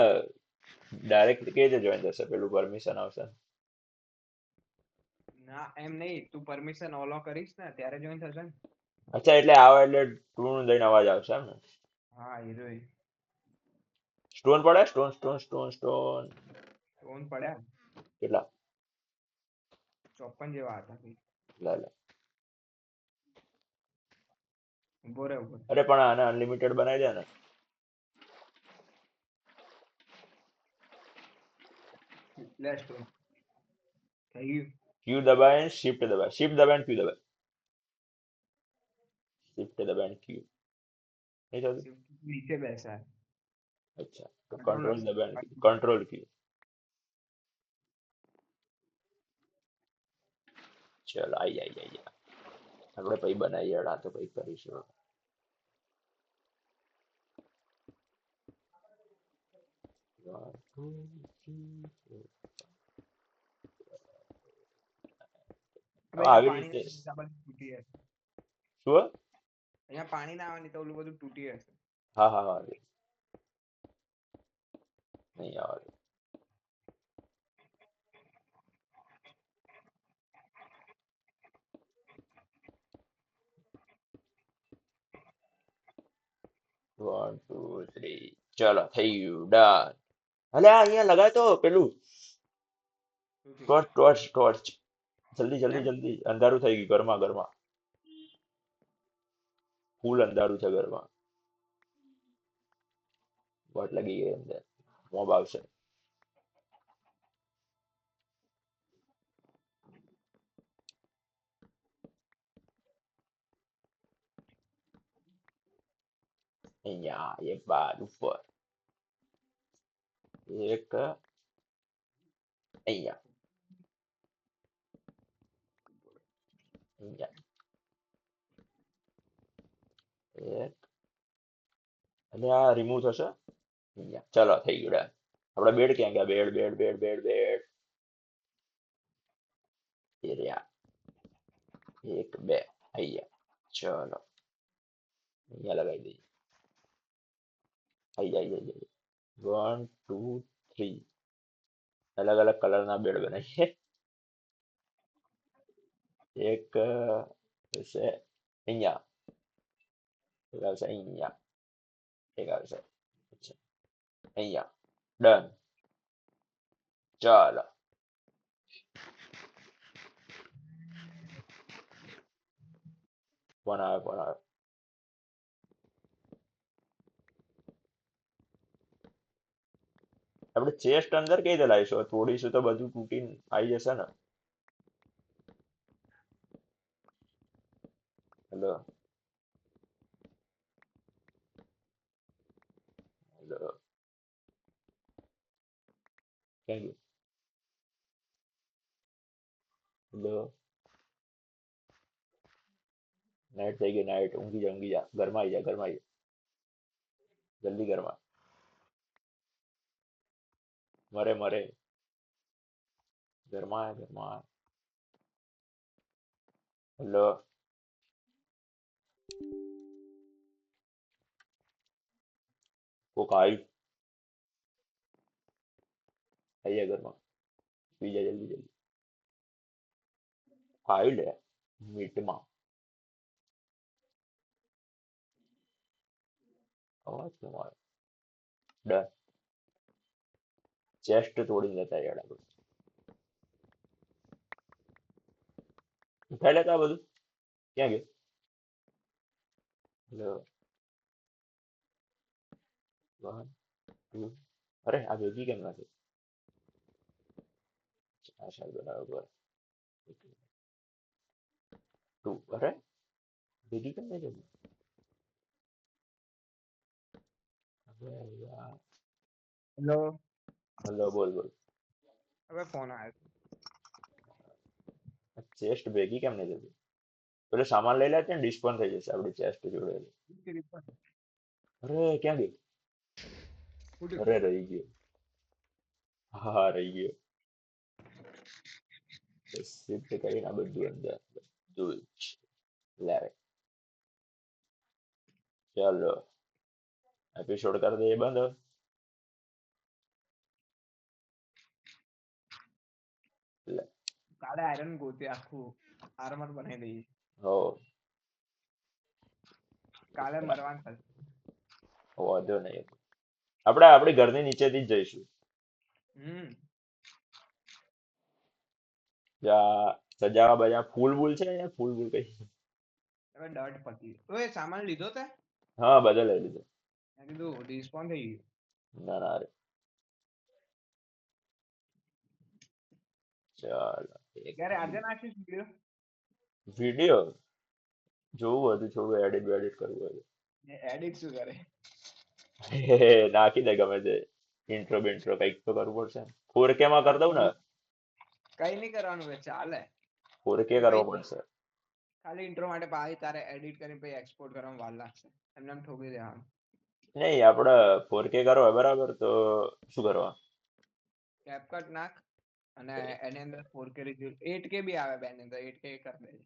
ડાયરેક્ટ કેવી રીતે જોઈન થશે પેલું પરમિશન આવશે ના એમ નહીં, તું પરમિશન ઓલો કરીશ ને ત્યારે જોઈન થશે ને. અચ્છા એટલે આવે એટલે ટૂન દઈને અવાજ આવશે એમ ને હા હીરો સ્ટોન પડે stone stone stone stone phone પડ્યા કેટલા 54 જેવા હતા કઈ. લે લે ઉભો રે ઉભો રે. અરે પણ આને અનલિમિટેડ બનાવી દે ને લે સ્ટોન થઈ ગયું. ક્યુ દબાય શિફ્ટ દબાય શિફ્ટ દબાય ક્યુ દબાય શિફ્ટ દબાય ક્યુ નહીં થતું નીચે બેસાય. અચ્છા તો કંટ્રોલ કંટ્રોલ હશે. દબાય કંટ્રોલ ક્યુ ચલો આઈ આપણે પછી બનાવીએ આ તો પછી કરીશું One, two, three, four. હવે અહીંયા આવી પાણી રીતે ના બધું તૂટી હશે. શું અહીંયા પાણી ના આવે ને તો ઓલું બધું તૂટી હશે. હા હા હા નહીં આવે વન ટુ થ્રી ચલો થઈ ગયું ડન અલે અહીંયા લગાય તો પેલું શું થયું? ટોર્ચ ટોર્ચ ટોર્ચ જલ્દી જલ્દી કેમ જલ્દી અંધારું થઈ ગયું ઘરમાં ઘરમાં ફૂલ અંધારું છે ઘરમાં વોટ લાગી ગઈ અંદર મોબ આવશે અહીંયા એક બાર ઉપર એક અહીંયા અહીંયા એક અને આ રિમૂવ થશે અહીંયા ચલો થઈ ગયું ડન આપડા બેડ ક્યાં ગયા bed bed bed bed bed એ રહ્યા એક બે અહીંયા ચલો અહીંયા લગાવી દઈએ આઈ આઈ આઈ વન ટુ થ્રી અલગ અલગ કલર ના બેડ બનાવીએ એક હશે અહીંયા એક આવશે અહીંયા એક આવશે અચ્છા અહીંયા ડન ચાલો ફોન આવે ફોન આવે આપણે ચેસ્ટ અંદર કઈ રીતે લાવીશું તોડીશું તો બધું તૂટીને આવી જશે ને હેલો હેલો ક્યાં ગયું હેલો નાઇટ થઈ ગઈ નાઇટ ઊંઘી જા ઘરમાં આવી જા ઘરમાં આવી જા જલ્દી ઘરમાં મરે મરે ઘરમાં હેલો કોક આવ્યું આવી જા ઘરમાં પી જા જલ્દી જલ્દી ખાઈ લે મીટમાં અવાજ કેમ આવે ડન ચેસ્ટ તોડીને જતા યાર આપણે ઉઠાઈ લેતા આ બધું ક્યાં ગયું હેલો વન ટુ અરે આ ભેગી કેમ નથી આ શાયદ બરાબર ટુ અરે ભેગી કેમ નહીં જતી હવે યાર હેલો હેલો બોલ બોલ હવે ફોન આવ્યો. ચેસ્ટ ભેગી કેમ નહીં જતી પેલો સામાન લઈ લે છે ને ડિસ્પોન થઈ જશે આપડી ચેસ્ટ જોડે. અરે ક્યાં ગયું? અરે રહી ગયો. હા રહી ગયો. શિફ્ટ કરીને આ બધું અંદર બધું જ લાવે. ચાલો એપિસોડ કરી દઈએ બંધ. લે, કાલે આયરન ગોતી આખું આર્મર બનાવી દઈએ. હો કાલે મરવાનું થશે. વાંધો નહીં. આપણે આપણી ઘરની નીચેથી જ જઈશું. જ્યાં સજાવા બજા ફૂલ બૂલ છે અહીંયા ફૂલ બૂલ કઈ. હવે ડર્ટ પતી ઓય સામાન લીધો તે? હા બધા લઈ લીધો. મેં કીધું રિસ્પોન્સ થઈ ગયું. ના ના અરે ચાલો ક્યારે આજે નાખીશ વિડીયો? વિડીયો જોવું હતું થોડું એડિટ વેડિટ કરવું એડિટ શું કરે? હતું. નાખી દે ગમે તે ઇન્ટ્રો બિન્ટ્રો કઈક તો કરવું પડશે. 4K માં કરી દઉં ને? કઈ નહીં કરવાનું હોય ચાલે. 4K કરવો પડશે. ખાલી ઇન્ટ્રો માટે પાછી તારે એડિટ કરીને પછી એક્સપોર્ટ કરવામાં વાર લાગશે. એમને એમ ઠોકી દેવાનું. નહીં આપણે 4K કરવા બરાબર તો શું કરવા? કેપકટ નાખ અને એની અંદર 4K રિઝોલ્યુશન 8K બી આવે બેની અંદર 8K કરી દેજે.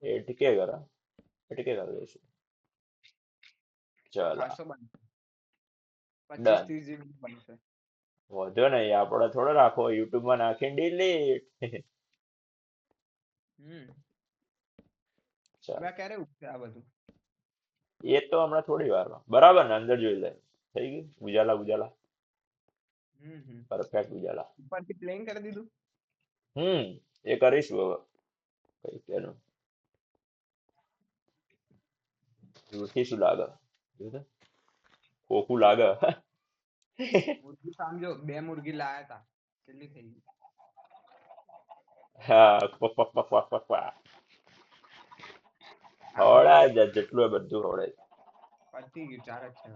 8K કરા 8K કરી દઈશું. ચાલો ખાસો બનશે. ડન. 25-30 GB બનશે. વધુ નહીં આપણે થોડો રાખો યુટ્યુબમાં નાખીને ડિલીટ. હવે ક્યારે ઉઠશે આ બધું? એ તો હમણાં થોડી વારમાં બરાબર ને અંદર જોઈ લે થઈ ગયું ઉજાલા ઉજાલા પરફેક્ટ ઉજાલા. ઉપરથી પ્લેન કરી દીધું. એ કરીશું હવે કઈ કેનું દૂરથી શું લાગે ખોખું લાગે. મુર્ગી સમજો 2 મુર્ગી લાયા તા કેટલી થઈ ગઈ? હા હવડાય જેટલું એ બધું હવડાય. પતી ગયું 4 જ છે.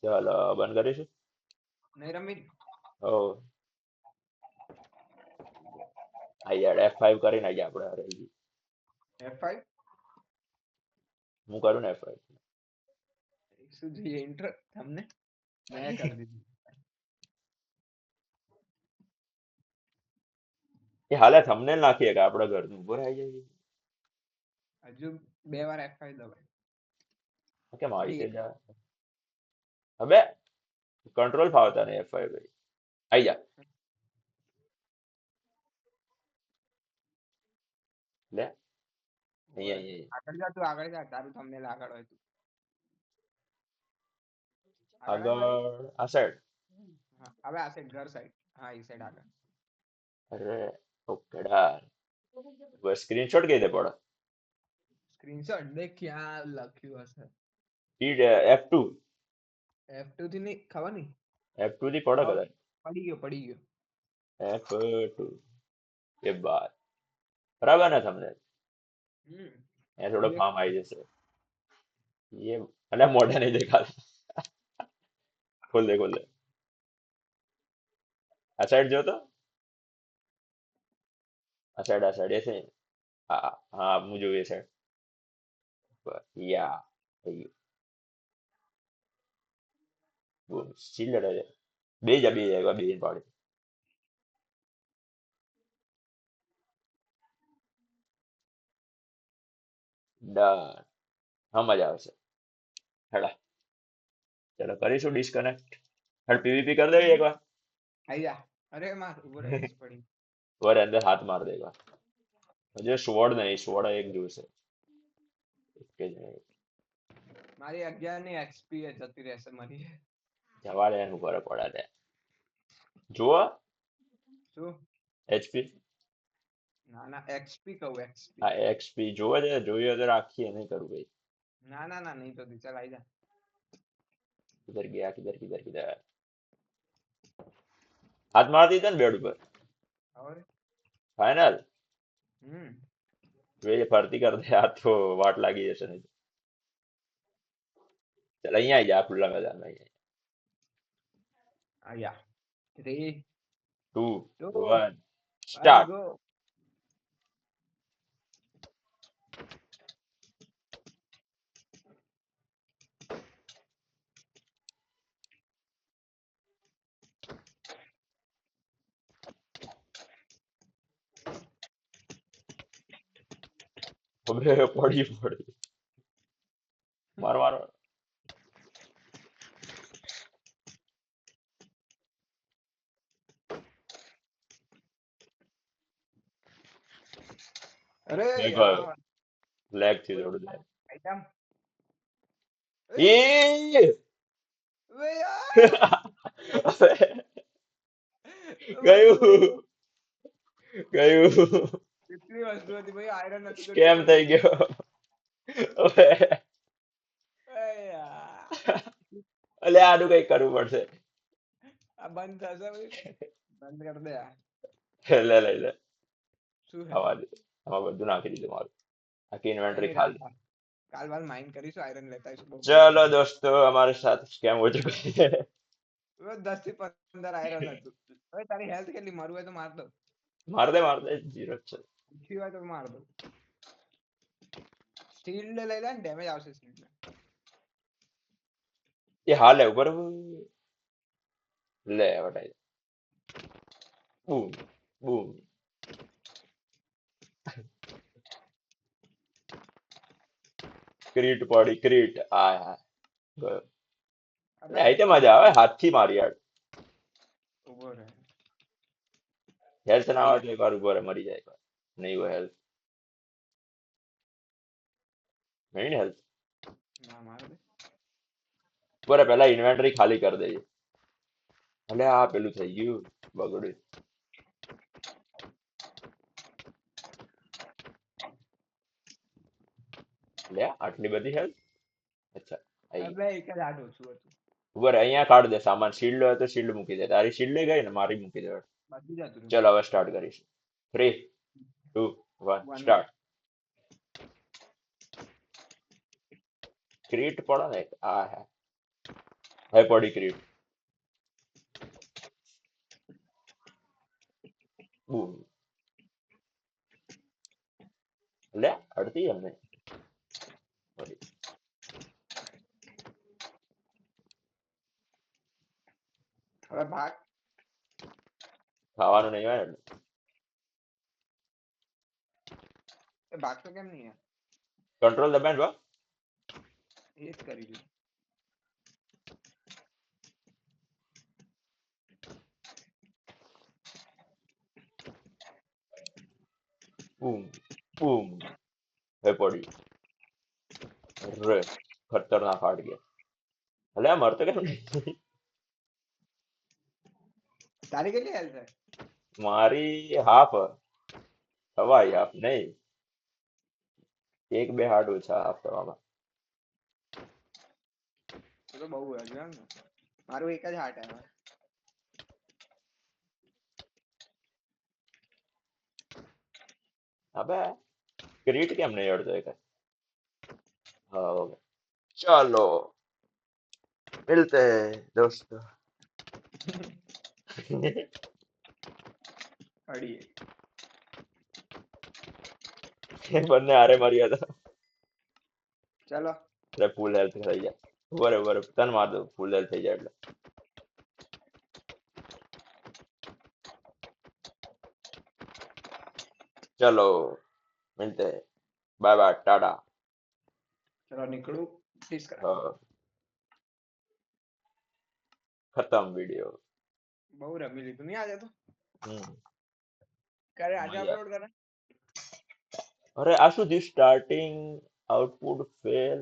ચાલો બંધ કરીશું. નહીં રમી. ઓ આ યાર F5 કરીને આજે આપણે રહી ગઈ. F5 હું કરું ને F5 શું જોઈએ ઇન્ટ્રો તમને મેં કરી દીધું. એ હાલે થંબનેલ નાખીએ કે આપણા ઘરનું ઉપર આવી જાય. હજુ 2 વાર F5 દબાય. કેમ આવી છે જા હવે કંટ્રોલ ફાવતા નહીં F5 ભાઈ આઈ જા લે અહીંયા આગળ જા તું આગળ જા તારું થંબનેલ આગળ હોય તું આગળ આ સાઈડ. હવે આ સાઈડ ઘર સાઈડ. હા એ સાઈડ આગળ. અરે ઓકે ડાર બસ સ્ક્રીનશોટ કઈ દે પડે. સ્ક્રીનશોટ દેખ ક્યાં લખ્યું હશે. F2 F2 થી નહીં ખબર નહીં. F2 થી પડે કદાચ. પડી ગયો. F2 એ બાર બરાબર ને તમને એ થોડો ફાર્મ આવી જશે. એ અને મોઢા નહીં દેખાતા. ખોલ દે આ સાઈડ જો તો આ સાઈડ એ છે. હા હા હું જોઉં એ સાઈડ યા થઈ ગયું. બોલ ચીલ લડે બે જાય બે પાડે. ડન હા મજા આવશે. હેડા ચલો કરીશું ડિસ્કનેક્ટ. હેડ પીવીપી કરી દેવી એકવાર. આઈ જા. અરે માર ઉભો રહે પડી. ઓર અંદર હાથ માર દે એકવાર. હજુ સ્વોર્ડ નહીં સ્વોર્ડ એક જોઈશે. એક જ મિનિટ મારી 11 ની એક્સપી જતી રહેશે મારી. જવા દે એનું ફરક પડે દે જુઓ શું HP ના એક્સપી કહું એક્સપી. હા XP જોવે છે જોઈએ તો રાખીએ નહીં કરું ભાઈ. ના નહીં તો ચાલ આઈ જા. કિધર ગયા કિધર હાથ મારતી હતા ને બેડ ઉપર और ફાઇનલ. વે ફરતી કર દે આ તો વાટ લાગી જશે નહીં. ચાલ અહીંયા આવી જા ખુલ્લા મેદાનમાં અહીંયા. आया 3 2 2 1 સ્ટાર્ટ. गो. અબે પડી. મારો. અરે મેં ગયો. યાર લેગ થી થોડું leg. આઈટમ એ વે યાર ગયું. કેટલી વસ્તુ હતી ભાઈ આયરન હતું તો સ્કેમ થઈ ગયો. હવે યાર એટલે આનું કઈ કરવું પડશે. આ બંધ થશે ભાઈ બંધ કર દે યાર લે શું છે આવા દે. આમાં બધું નાખી દીધું મારું. આખી કઈ ઇન્વેન્ટરી નહીં ખાલી. કાલ બાદ માઇન્ડ કરીશું આયરન લેતા આવીશું બહુ મજા ચલો દોસ્તો हमारे साथ स्कैम हो चुका है. આવશે 10 થી 15 આયરન હતું હવે તારી હેલ્થ કેટલી મારું હોય તો માર દો मार दे जीरो છે. ઓછી હોય તો માર દો શીલ્ડ લઈ લે ને ડેમેજ આવશે શીલ્ડ ये हाल है ऊपर ले हटाई. Boom boom. ક્રીટ પડી ક્રીટ આ ગયો. અબે આ રીતે મજા આવે હાથથી મારી યાર. ઉભો રહે હેલ્થ ના આવે તો એક વાર ઉભો રહે મરી જાય એકવાર. નહીં હોય હેલ્થ નહીં હેલ્થ ના માર દે ઉભો રહે પહેલા ઇન્વેન્ટરી ખાલી કરી દઈએ. એટલે આ પેલું થઈ ગયું બગડ્યું. લે આટલી બધી હેલ્થ અચ્છા આઈ. અબે એક જ હાથ ઓછું હતું ઉભો રહે અહીંયા કાઢ દે સામાન શીલ્ડ હોય તો શીલ્ડ મૂકી દે તારી શીલ્ડ ગઈ ને મારી મૂકી દે. બાકી જતું ચલો હવે સ્ટાર્ટ કરીશું 3 2 1 વન સ્ટાર્ટ. ક્રીટ પડો ને આ હે હે પડી ક્રીટ. બૂમ લે અડધી અમને પડી. હવે ભાગ ખાવાનું નહીં હોય ને એ ભાગતો કેમ નહીં યાર કંટ્રોલ દબાણ બા. એ જ કરી દીધું બૂમ બૂમ હે પડી. રે ખતરનાક ફાટ ગયા. અલે આ મરતો કેમ નહીં? તારી કેટલી હેલ્થ છે મારી હાફ હવાઈ હાફ નહીં. એક બે હાર્ડ ઓછા હાફ થવામાં. તો બહુ હજુ એમ ને મારું એક જ હાર્ટ આવે અબે ક્રીટ કેમ નહીં અડતો એક હા ઓકે ચાલો મિલતે हैं दोस्तों. અડીએ બંને હારે માર્યા હતા. ચલો એટલે ફૂલ હેલ્થ થઈ જાય. બરોબર તન માર દો ફૂલ હેલ્થ થઈ જાય એટલે. ચલો મિલતે हैं બાય બાય ટાટા. ચલો નીકળું પ્લીઝ કર હા ખતમ વિડિયો. બહુ રમી લીધું નહીં આજે તો હમ ક્યારે આજે મજા. અપલોડ કરે અરે આ શું થયું સ્ટાર્ટિંગ આઉટપુટ ફેલ